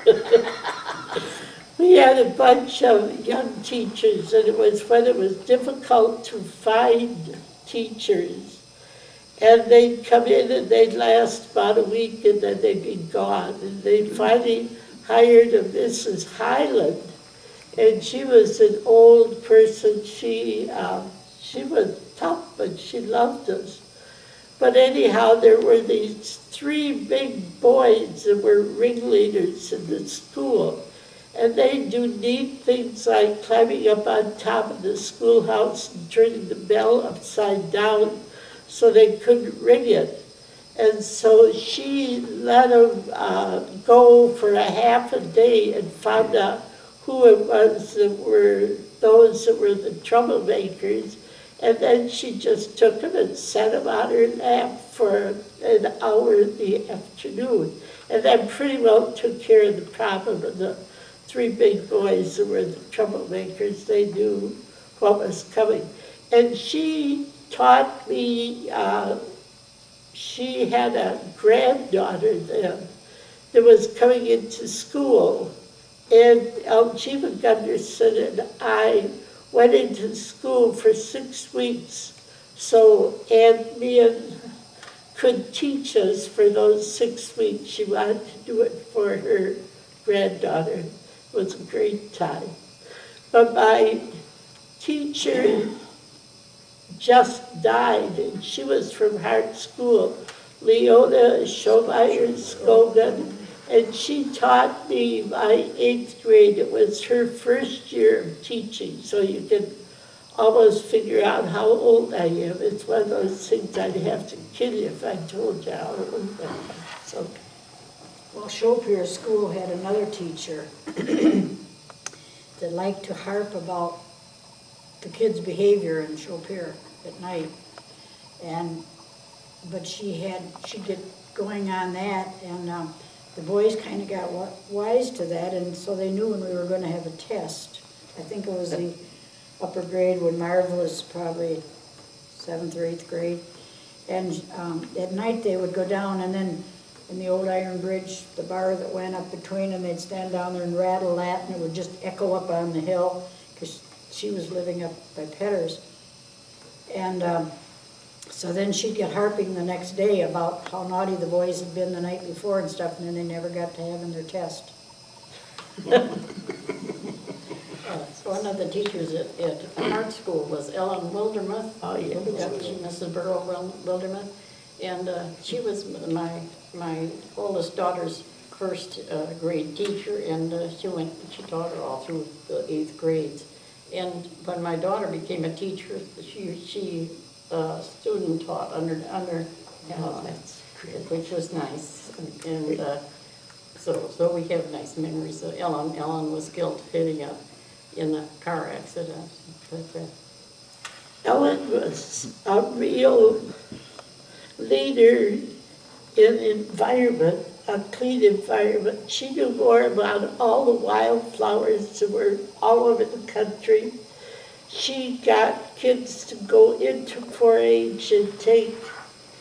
We had a bunch of young teachers, and it was when it was difficult to find teachers. And they'd come in and they'd last about a week and then they'd be gone. And they finally hired a Mrs. Highland, and she was an old person. She was tough, but she loved us. But anyhow, there were these 3 big boys that were ringleaders in the school. And they do neat things like climbing up on top of the schoolhouse and turning the bell upside down so they couldn't ring it. And so she let them go for a half a day and found out who it was that were those that were the troublemakers. And then she just took them and set them on her lap for an hour in the afternoon. And that pretty well took care of the problem of the three big boys that were the troublemakers. They knew what was coming. And she taught me, she had a granddaughter then that was coming into school. And Algeva Gunderson and I went into school for 6 weeks so Aunt Meehan could teach us for those 6 weeks. She wanted to do it for her granddaughter. It was a great time. But my teacher just died, and she was from Hart School, Leona Schomeyer-Skogan, and she taught me my 8th grade. It was her first year of teaching, so you can almost figure out how old I am. It's one of those things I'd have to kill you if I told you how old I am. So, Well, Schopier School had another teacher that liked to harp about the kids' behavior in Schopier at night. But she'd get going on that, and the boys kind of got wise to that, and so they knew when we were going to have a test. I think it was the upper grade when Marv was probably 7th or 8th grade. And at night they would go down, and then in the old iron bridge, the bar that went up between them, they'd stand down there and rattle that, and it would just echo up on the hill, because she was living up by Petters. And so then she'd get harping the next day about how naughty the boys had been the night before and stuff, and then they never got to having their test. One of the teachers at art school was Ellen Wildermuth. Oh, yeah. Mrs. Burrow Wildermuth. And she was my oldest daughter's first grade teacher, and she taught her all through the 8th grades. And when my daughter became a teacher, she student taught under that's great. which was nice. And so we have nice memories of Ellen. Ellen was killed in a car accident. But, Ellen was a real leader in environment, a clean environment. She knew more about all the wildflowers that were all over the country. She got kids to go into 4-H and take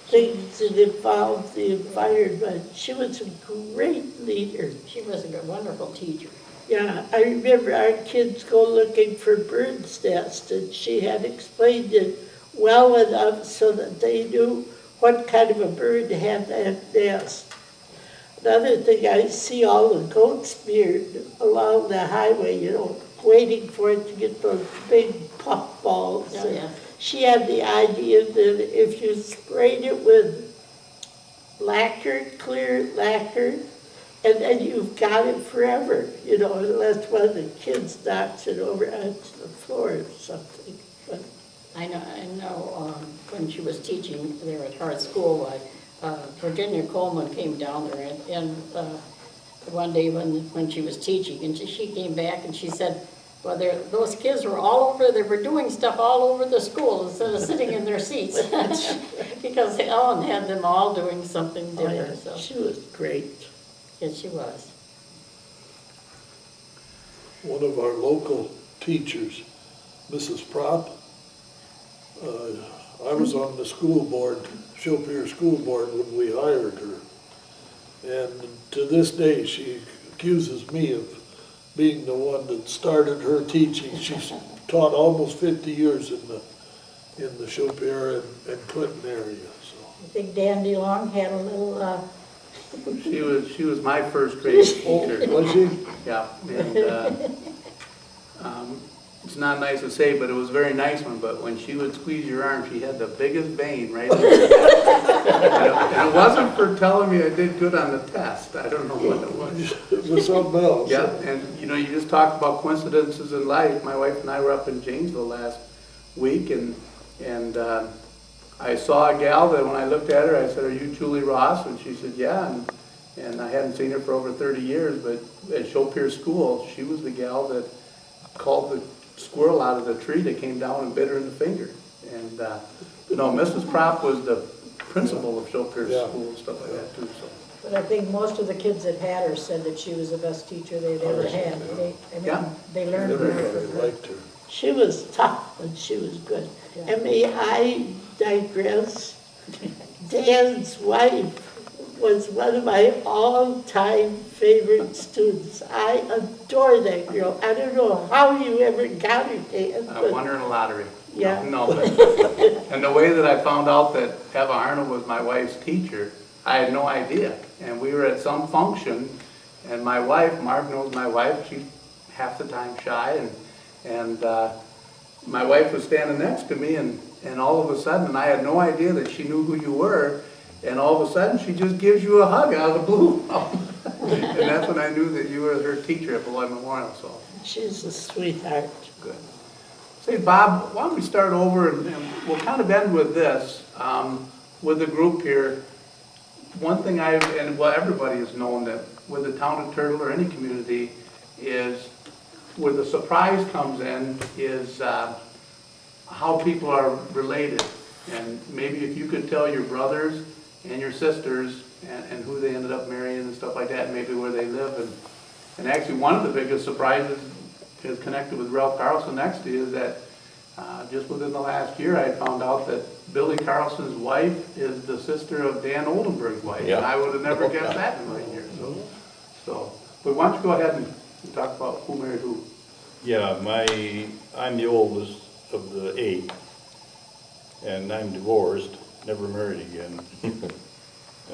things that involved the environment. She was a great leader. she was a wonderful teacher. Yeah, I remember our kids go looking for birds' nests, and she had explained it well enough so that they knew what kind of a bird had that nest. Another thing, I see all the goats smeared along the highway, waiting for it to get those big puff balls. Oh, yeah. She had the idea that if you sprayed it with lacquer, clear lacquer, and then you've got it forever, unless one of the kids knocks it over onto the floor or something. But I know when she was teaching there at Hart School, Virginia Coleman came down there, and one day when she was teaching, and she came back and she said, well, those kids were all over, they were doing stuff all over the school instead of sitting in their seats. Because Ellen had them all doing something different. So. she was great. Yes, she was. One of our local teachers, Mrs. Prop, I was on the school board, Schopier School Board, when we hired her. And to this day, she accuses me of being the one that started her teaching. She's taught almost 50 years in the Schopier and Clinton area. So I think Dan DeLong had a little, She was my first grade teacher. was she? Yeah, and it's not nice to say, but it was a very nice one, but when she would squeeze your arm, she had the biggest vein right in and it wasn't for telling me I did good on the test. I don't know what it was. It was something else. Yeah, and you just talked about coincidences in life. My wife and I were up in Janesville last week, and I saw a gal that when I looked at her, I said, "Are you Julie Ross?" And she said, "Yeah." And I hadn't seen her for over 30 years, but at Schopier School, she was the gal that called the squirrel out of the tree that came down and bit her in the finger. And Mrs. Prop was the principal of Schopier Yeah. School and stuff like that too. So But I think most of the kids that had her said that she was the best teacher they'd ever had. Yeah. They learned from her. Everybody liked her. She was tough, but she was good. Yeah. And may I digress? Dan's wife was one of my all-time favorite students. I adore that girl. I don't know how you ever got her, Dan, I but won her in the lottery. Yeah. No, but, and the way that I found out that Eva Arnold was my wife's teacher, I had no idea. And we were at some function, and my wife, Marv knows my wife, she's half the time shy, and my wife was standing next to me, and all of a sudden, and I had no idea that she knew who you were, and all of a sudden, she just gives you a hug out of the blue. And that's when I knew that you were her teacher at Beloit Memorial, so. she's a sweetheart. Good. Say, Bob, why don't we start over, and we'll kind of end with this, with the group here. One thing everybody has known that with the town of Turtle or any community is where the surprise comes in is how people are related. And maybe if you could tell your brothers and your sisters and who they ended up marrying and stuff like that, maybe where they live. And actually one of the biggest surprises is connected with Ralph Carlson next to you is that just within the last year I found out that Billy Carlson's wife is the sister of Dan Oldenburg's wife. Yeah. And I would have never guessed that in my years. But why don't you go ahead and talk about who married who? Yeah, I'm the oldest of the 8, and I'm divorced, never married again. I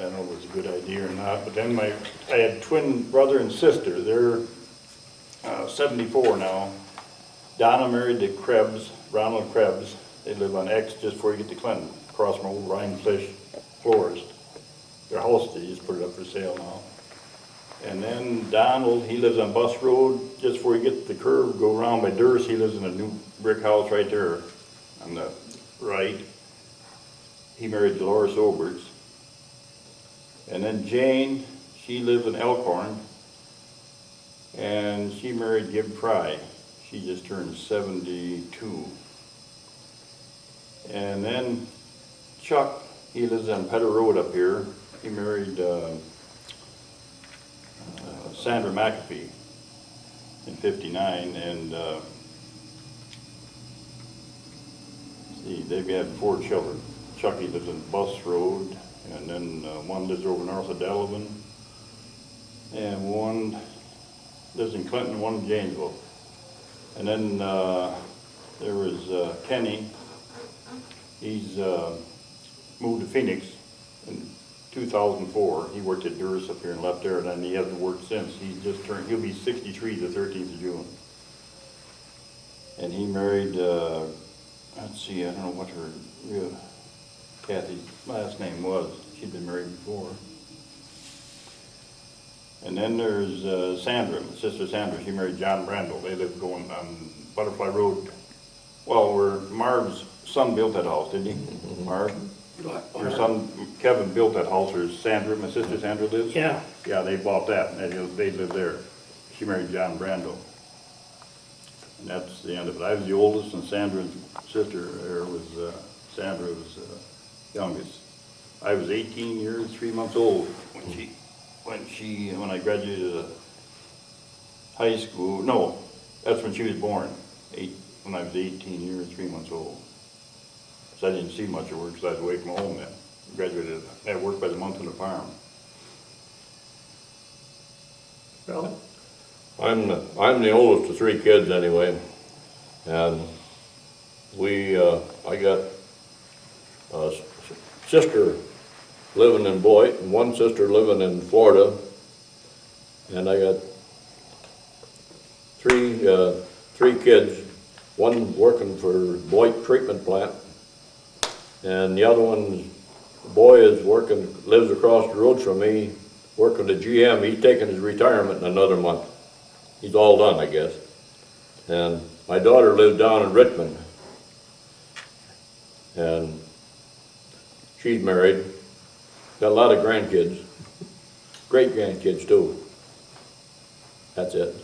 don't know if it was a good idea or not, but then I had twin brother and sister. They're 74 now. Donna married to Krebs, Ronald Krebs. They live on X just before you get to Clinton, across from old Ryan Flish florist. Their house, they just put it up for sale now. And then Donald, he lives on Bus Road, just before you get to the curve, go around by Durst. He lives in a new brick house right there on the right. He married Dolores Oberts. And then Jane, she lives in Elkhorn, and she married Gib Fry. She just turned 72. And then Chuck, he lives on Petter Road up here. He married Sandra McAfee in 59, and they've had 4 children. Chucky lives in Bus Road, and then one lives over north of Delavan, and one lives in Clinton, one in Janesville. And then there was Kenny. He's moved to Phoenix in 2004. He worked at Durst up here and left there, and then he hasn't worked since. He'll be 63 the 13th of June. And he married, let's see, I don't know what her real, Kathy's last name was. She'd been married before. And then there's Sandra, my sister Sandra. She married John Brandel. They live going on Butterfly Road. Well, where Marv's son built that house, didn't he? Marv? Your son Kevin built that house where Sandra, my sister Sandra lives? Yeah. Yeah, they bought that, and they live there. She married John Brando. And that's the end of it. I was the oldest, and Sandra's sister there was, Sandra was youngest. I was 18 years, 3 months old when I graduated high school. No, that's when she was born, when I was 18 years, 3 months old. So I didn't see much of work because I was away from home then. Graduated, I worked by the month on the farm. Really? I'm the oldest of 3 kids anyway, and I got a sister living in Beloit and one sister living in Florida, and I got three kids, one working for Beloit treatment plant, and the other one, the boy lives across the road from me, working at GM. He's taking his retirement in another month. He's all done, I guess. And my daughter lives down in Richmond, and she's married, got a lot of grandkids, great grandkids too. That's it.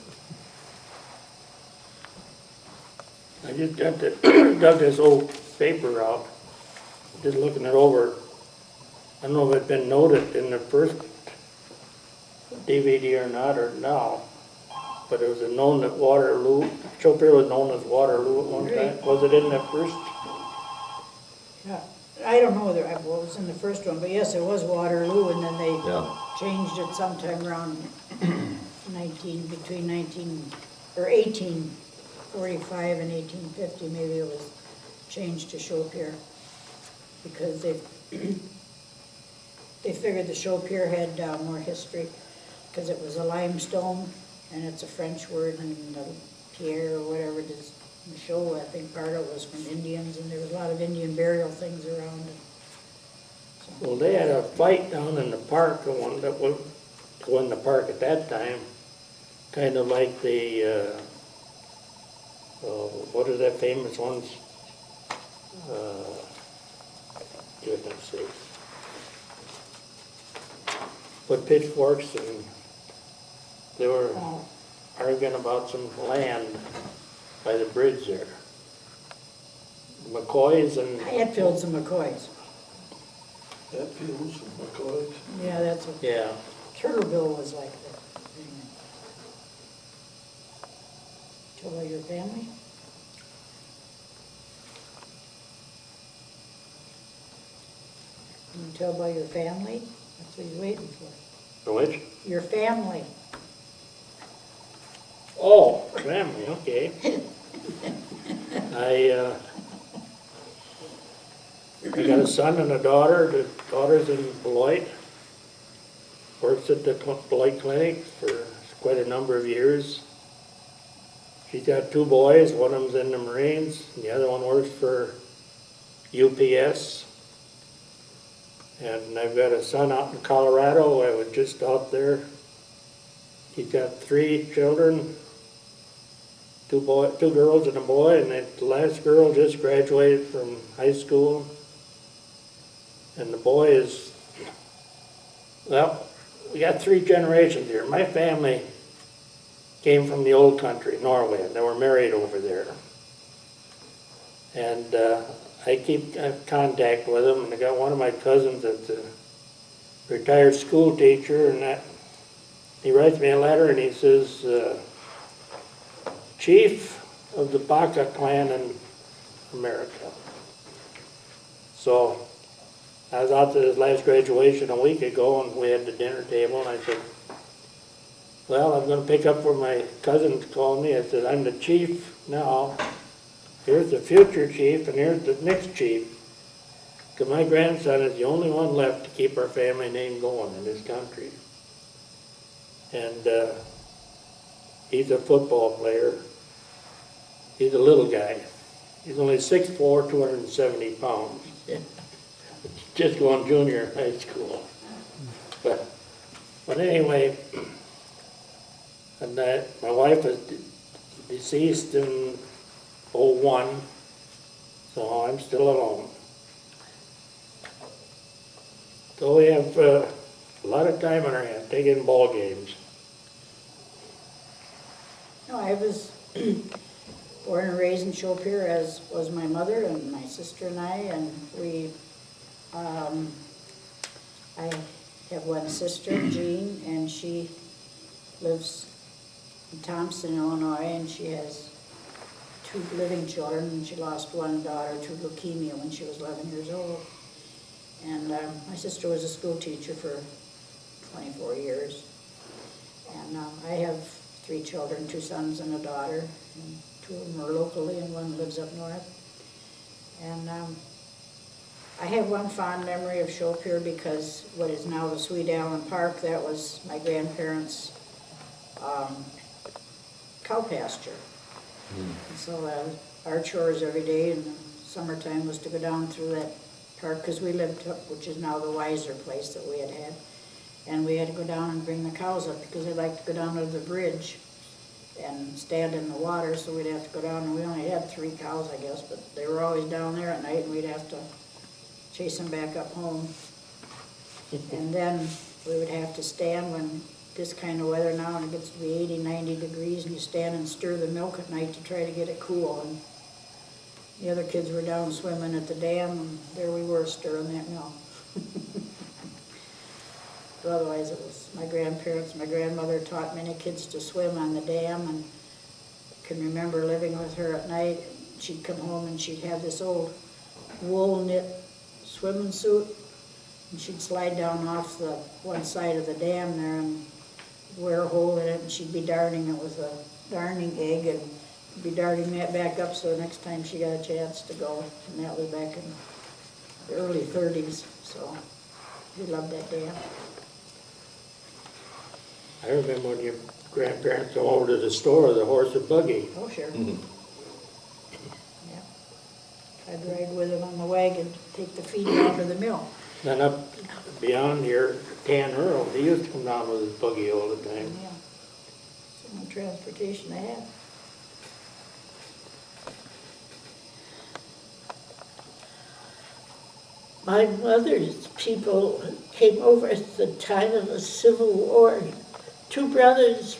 I just got dug this old paper out, just looking it over. I don't know if it's been noted in the first DVD or not, or now. But it was known that Waterloo, Chopier was known as Waterloo at one time. Was it in the first? Yeah, I don't know whether I was in the first one, but yes, it was Waterloo, and then they Yeah. changed it sometime around between 1845 and 1850, maybe it was changed to Chopier. Because they figured the Chopier had more history, because it was a limestone, and it's a French word, and Pierre or whatever it is, Michaud, I think part of it was from Indians, and there was a lot of Indian burial things around. Well, they had a fight down in the park, the one that was in the park at that time, kind of like the, what is that famous ones? Goodness sakes. Put pitchforks and they were arguing about some land by the bridge there. McCoys and... Hatfields and McCoys. Hatfields and McCoys. Yeah, that's what, Yeah. Turtleville was like that. Tell about your family? Can you tell about your family? That's what he's waiting for. The which? Your family. Oh, family, okay. I got a son and a daughter. The daughter's in Beloit. Works at the Beloit Clinic for quite a number of years. She's got two boys. One of them's in the Marines, and the other one works for UPS. And I've got a son out in Colorado. I was just out there. He's got 3 children, 2 girls and a boy, and the last girl just graduated from high school. And the boy is, well, we got 3 generations here. My family came from the old country, Norway, and they were married over there. And I keep contact with them, and I got one of my cousins that's a retired school teacher, and he writes me a letter and he says, Chief of the Bacca clan in America. So I was out to his last graduation a week ago, and we had the dinner table, and I said, well, I'm going to pick up where my cousin called me. I said, I'm the chief now. Here's the future chief, and here's the next chief. Because my grandson is the only one left to keep our family name going in this country. And he's a football player. He's a little guy. He's only 6'4", 270 pounds. Just going junior high school. But anyway, and my wife was deceased in 2001, so I'm still alone. So we have a lot of time on our hands, taking ball games. No, I was born and raised in Chopier, as was my mother and my sister and and we, I have one sister, Jean, and she lives in Thompson, Illinois, and she has 2 living children, and she lost one daughter to leukemia when she was 11 years old. And my sister was a school teacher for 24 years. And I have 3 children, 2 sons and a daughter, and 2 of them are locally and one lives up north. And I have one fond memory of Chopier because what is now the Sweet Allen Park, that was my grandparents' cow pasture. And so our chores every day in the summertime was to go down through that park, because we lived up, which is now the Weiser place that we had. And we had to go down and bring the cows up, because they liked to go down to the bridge and stand in the water, so we'd have to go down, and we only had 3 cows, I guess, but they were always down there at night, and we'd have to chase them back up home. And then we would have to stand when this kind of weather now, and it gets to be 80, 90 degrees, and you stand and stir the milk at night to try to get it cool. And the other kids were down swimming at the dam, and there we were stirring that milk. But otherwise, it was my grandparents. My grandmother taught many kids to swim on the dam, and I can remember living with her at night. She'd come home and she'd have this old wool knit swimming suit, and she'd slide down off the one side of the dam there and wear a hole in it, and she'd be darning it with a darning egg and be darting that back up so next time she got a chance to go. And that was back in the early 30s, so we loved that dam. I remember when your grandparents come over to the store, the horse and buggy. Oh, sure. Yeah. I'd ride with him on the wagon, take the feed down to the mill. Then up beyond here, Dan Earl, he used to come down with his buggy all the time. Yeah. Some transportation they had. My mother's people came over at the time of the Civil War. Two brothers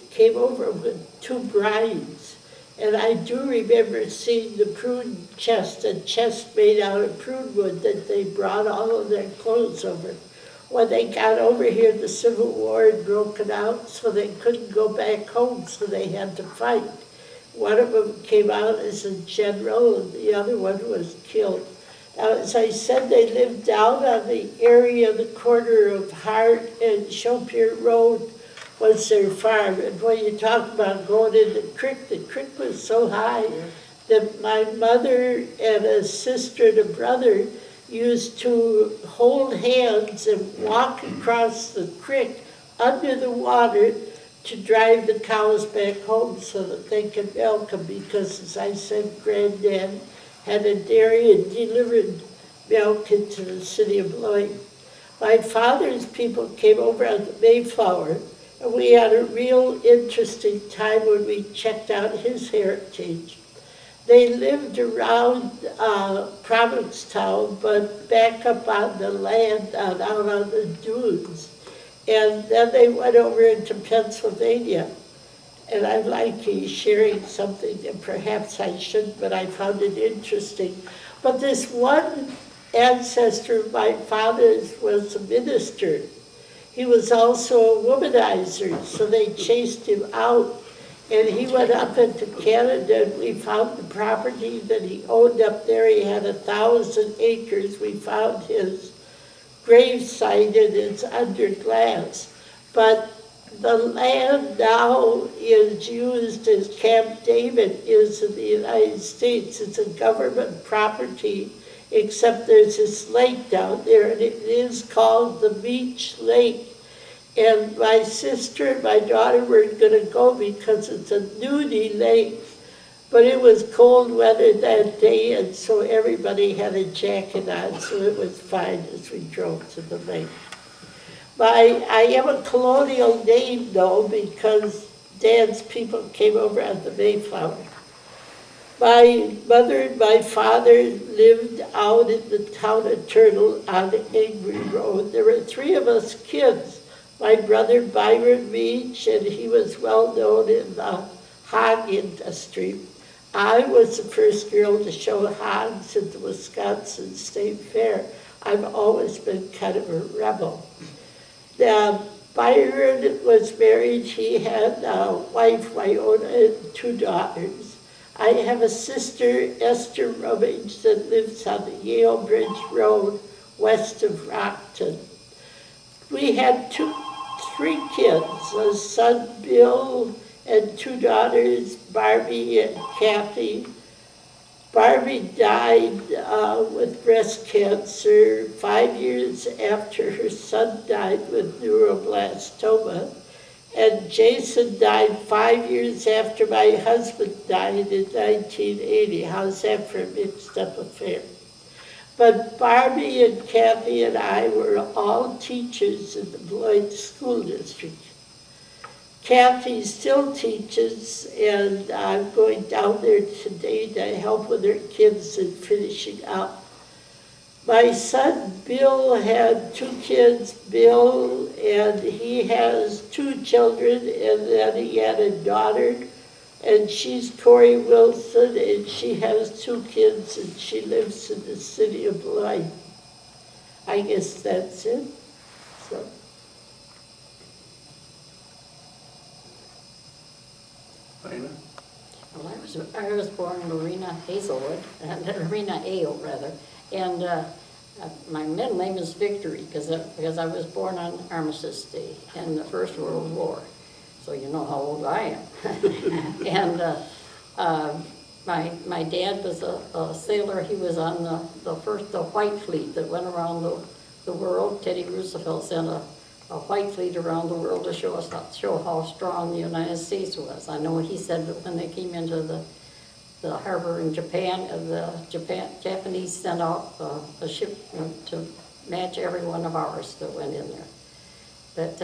came over with two brides. And I do remember seeing the prune chest, a chest made out of prune wood that they brought all of their clothes over. When they got over here, the Civil War had broken out, so they couldn't go back home, so they had to fight. One of them came out as a general, and the other one was killed. Now, as I said, they lived down on the area, the corner of Hart and Shopier Road was their farm. And when you talk about going in the creek was so high that my mother and a sister and a brother used to hold hands and walk across the creek under the water to drive the cows back home so that they could milk them, because, as I said, Granddad had a dairy and delivered milk into the city of Beloit. My father's people came over on the Mayflower, and we had a real interesting time when we checked out his heritage. They lived around Provincetown, but back up on the land, out on the dunes. And then they went over into Pennsylvania. And I'm like he's sharing something that perhaps I shouldn't, but I found it interesting. But this one ancestor of my father's was a minister. He was also a womanizer, so they chased him out. And he went up into Canada, and we found the property that he owned up there. He had 1,000 acres. We found his gravesite, and it's under glass. But the land now is used as Camp David is in the United States. It's a government property, except there's this lake down there, and it is called the Meech Lake. And my sister and my daughter were going to go because it's a nudie lake, but it was cold weather that day, and so everybody had a jacket on, so it was fine as we drove to the lake. I am a colonial name, though, because Dad's people came over on the Mayflower. My mother and my father lived out in the town of Turtle on Angry Road. There were 3 of us kids. My brother Byron Meech, and he was well known in the hog industry. I was the first girl to show hogs at the Wisconsin State Fair. I've always been kind of a rebel. Byron was married. He had a wife, Wyona, and 2 daughters. I have a sister, Esther Rummage, that lives on the Yale Bridge Road west of Rockton. We had 3 kids, a son, Bill, and 2 daughters, Barbie and Kathy. Barbie died with breast cancer 5 years after her son died with neuroblastoma. And Jason died 5 years after my husband died in 1980. How's that for a mixed up affair? But Barbie and Kathy and I were all teachers in the Beloit School District. Kathy still teaches, and I'm going down there today to help with her kids in finishing up. My son Bill had 2 kids, Bill, and he has 2 children, and then he had a daughter, and she's Corey Wilson, and she has 2 kids, and she lives in the city of Beloit. I guess that's it. So, Lorena? well, I was born Lorena Hazelwood, Lorena Ale rather, and my middle name is Victory because I was born on Armistice Day in the First World War, so you know how old I am. And my dad was a sailor. He was on the White Fleet that went around the world. Teddy Roosevelt sent a White Fleet around the world to show how strong the United States was. I know he said that when they came into the harbor in Japan, Japanese sent out a ship to match every one of ours that went in there. But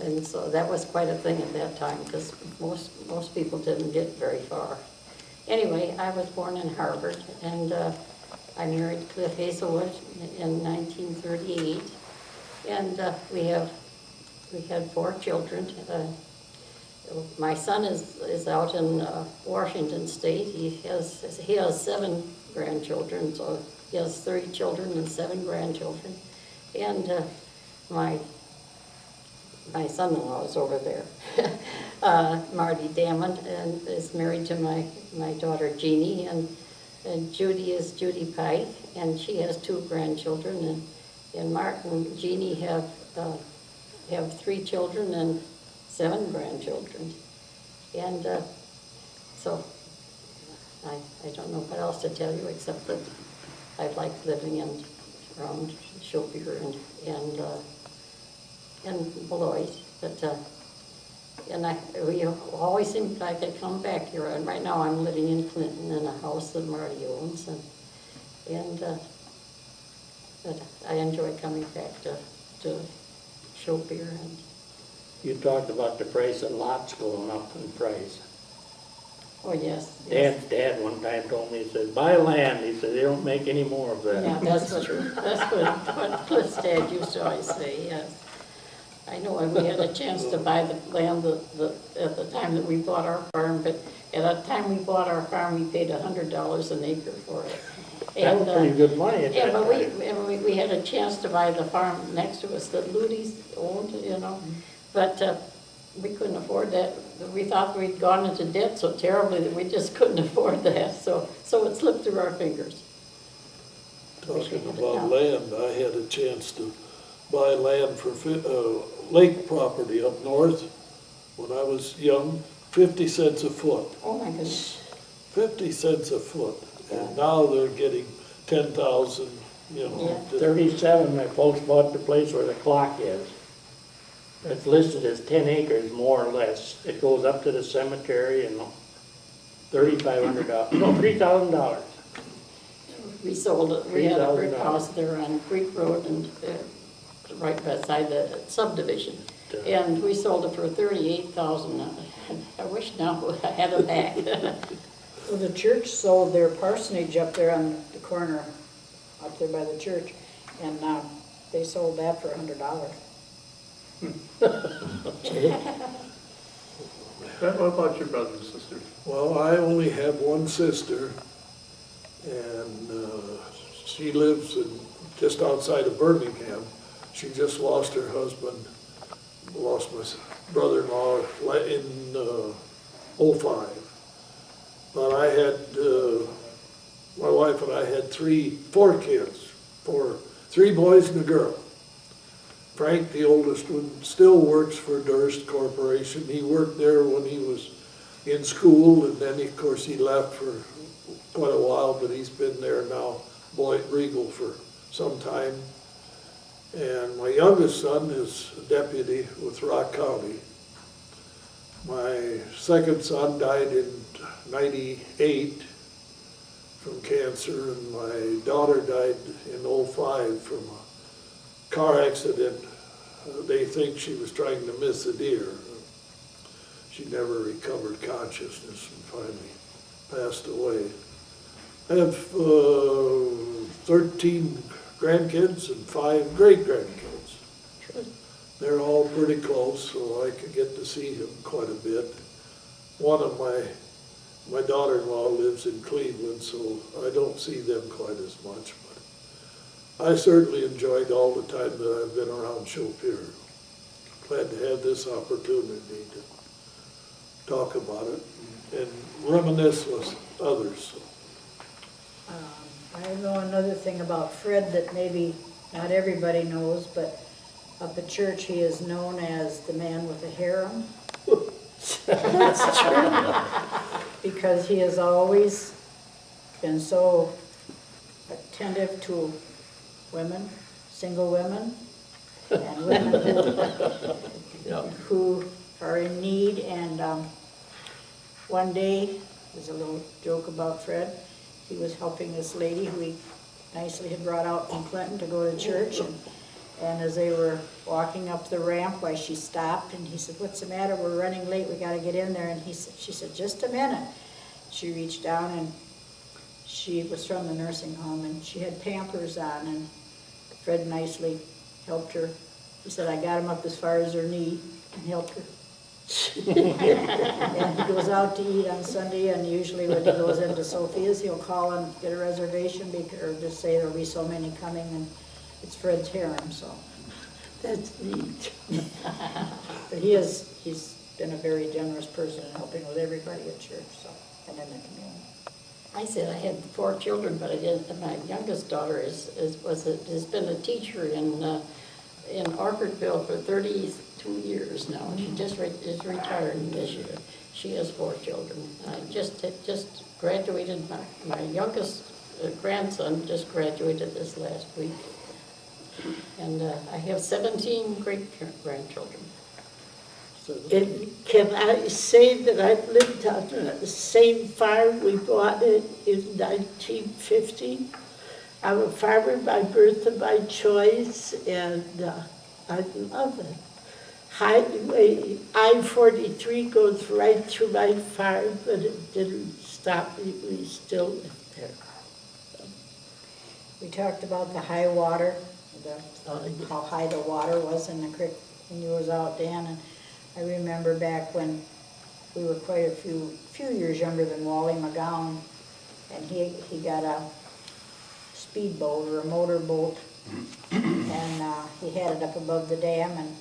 and so that was quite a thing at that time because most people didn't get very far. Anyway, I was born in Harvard, and I married Cliff Hazelwood in 1938, and we had 4 children. My son is out in Washington State. He has 7 grandchildren, so he has 30 children and 7 grandchildren. And my son-in-law is over there, Marty Damon, and is married to my daughter Jeannie, and Judy is Judy Pike, and she has 2 grandchildren, and Mark and Jeannie have 3 children and 7 grandchildren. And so I don't know what else to tell you except that I like living around Schofier and Beloit, but we always seemed like I'd come back here, and right now I'm living in Clinton in a house that Marty owns, and but I enjoy coming back to Schofier. And You talked about the price of lots going up in price. oh yes, Dad's dad one time told me, he said, buy land. He said, they don't make any more of that. yeah, that's what Cliff's dad used to always say. Yes, I know, and we had a chance to buy the land at the time that we bought our farm, but at the time we bought our farm, we paid $100 an acre for it. That was pretty good money at Yeah, that but time. we had a chance to buy the farm next to us that Ludy's owned, but we couldn't afford that. We thought we'd gone into debt so terribly that we just couldn't afford that, so it slipped through our fingers. Talking about land, I had a chance to buy land for lake property up north when I was young, 50 cents a foot. Oh my goodness. 50 cents a foot, and now they're getting 10,000, Yeah. 37, my folks bought the place where the clock is. It's listed as 10 acres, more or less. It goes up to the cemetery and $3,500, no, $3,000. We sold it, we had a brick $3,000. house there on Creek Road and right beside the subdivision. And we sold it for $38,000. I wish now I had it back. Well, the church sold their parsonage up there on the corner, up there by the church, and they sold that for $100. What about your brothers and sisters? Well, I only have one sister, and she lives just outside of Birmingham. She just lost her husband, lost my brother-in-law in '05. But I had, my wife and I had 4 kids, 3 boys and a girl. Frank, the oldest one, still works for Durst Corporation. He worked there when he was in school, and then, of course, he left for quite a while, but he's been there now, Boyd Regal, for some time. And my youngest son is a deputy with Rock County. My second son died in '98 from cancer, and my daughter died in '05 from a car accident. They think she was trying to miss a deer. She never recovered consciousness and finally passed away. I have 13 grandkids and 5 great-grandkids. They're all pretty close, so I could get to see them quite a bit. One of my daughter-in-law lives in Cleveland, so I don't see them quite as much. But I certainly enjoyed all the time that I've been around Chaupier. Glad to have this opportunity to talk about it and reminisce with others. I know another thing about Fred that maybe not everybody knows, but up at church he is known as the man with a harem. That's true. Because he has always been so attentive to women, single women, and women Yeah. who are in need. And one day, there's a little joke about Fred, he was helping this lady who he nicely had brought out from Clinton to go to church, and as they were walking up the ramp, why she stopped, and he said, "What's the matter? We're running late, we gotta get in there." And she said, "Just a minute." She reached down, and she was from the nursing home, and she had Pampers on, and Fred nicely helped her. He said, "I got him up as far as her knee," and helped her. And he goes out to eat on Sunday, and usually when he goes into Sophia's, he'll call and get a reservation, or just say there'll be so many coming, and it's Fred's harem, so. That's neat. But he's been a very generous person in helping with everybody at church, so, and in the community. I said I had 4 children, but I didn't. My youngest daughter has been a teacher in Orfordville for 32 years now. She just is retiring this year. She has 4 children. I just graduated. My youngest grandson just graduated this last week, and I have 17 great-grandchildren. And can I say that I've lived on the same farm? We bought it in 1950. I'm a farmer by birth and by choice, and I love it. Highway I-43 goes right through my farm, but it didn't stop me. We still live there. We talked about the high water, how high the water was in the creek when you was out, Dan, and I remember back when we were quite a few years younger than Wally McGowan, and he got a speedboat or a motorboat, and he had it up above the dam, and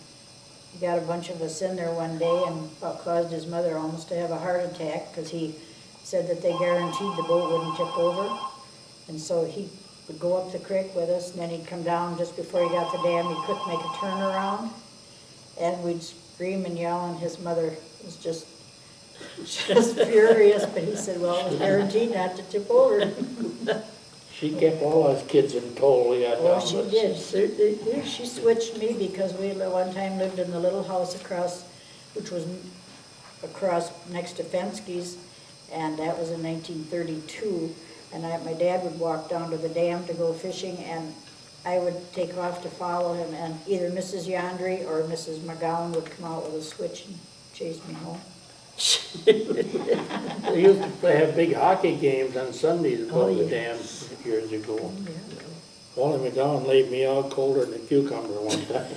he got a bunch of us in there one day and about caused his mother almost to have a heart attack, because he said that they guaranteed the boat wouldn't tip over, and so he would go up the creek with us, and then he'd come down just before he got to the dam. He couldn't make a turnaround, and we'd scream and yell, and his mother was just furious, but he said, "Well, it was guaranteed not to tip over." She kept all us kids in tow. We got Oh, down she with- did. She switched me because we one time lived in the little house across, which was across next to Fenske's, and that was in 1932. And my dad would walk down to the dam to go fishing, and I would take off to follow him, and either Mrs. Yandry or Mrs. McGowan would come out with a switch and chase me home. They used to have big hockey games on Sundays above the dam years ago. Wally McGowan laid me out colder than a cucumber one time.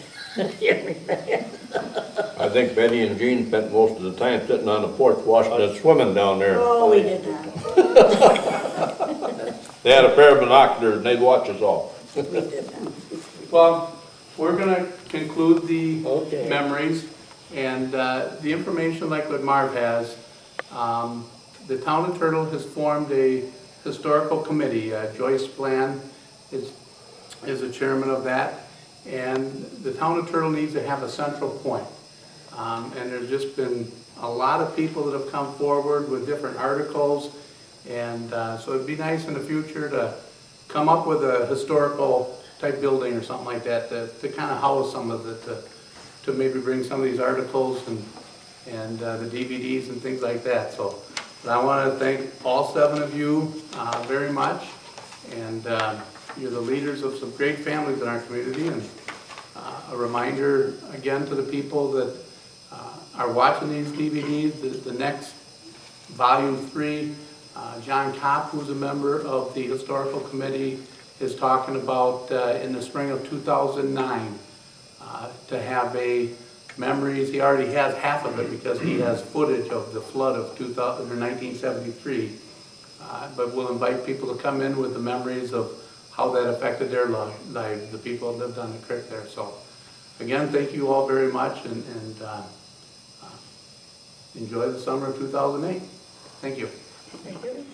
I think Betty and Jean spent most of the time sitting on the porch watching us swimming down there. Oh, we did not. They had a pair of binoculars and they'd watch us all. We did not. Well, we're gonna conclude the Okay. memories and the information like what Marv has. The town of Turtle has formed a historical committee. Joyce Bland is the chairman of that. And the town of Turtle needs to have a central point. And there's just been a lot of people that have come forward with different articles. And so it'd be nice in the future to come up with a historical type building or something like that to kind of house some of it, to maybe bring some of these articles and the DVDs and things like that. So but I want to thank all 7 of you very much. And you're the leaders of some great families in our community. And a reminder again to the people that are watching these DVDs, the next volume 3, John Kopp, who's a member of the historical committee, is talking about in the spring of 2009 to have a memories. He already has half of it because he has footage of the flood of 1973. But we'll invite people to come in with the memories of how that affected their lives, the people that lived on the creek there. So again, thank you all very much, and enjoy the summer of 2008. Thank you. Thank you.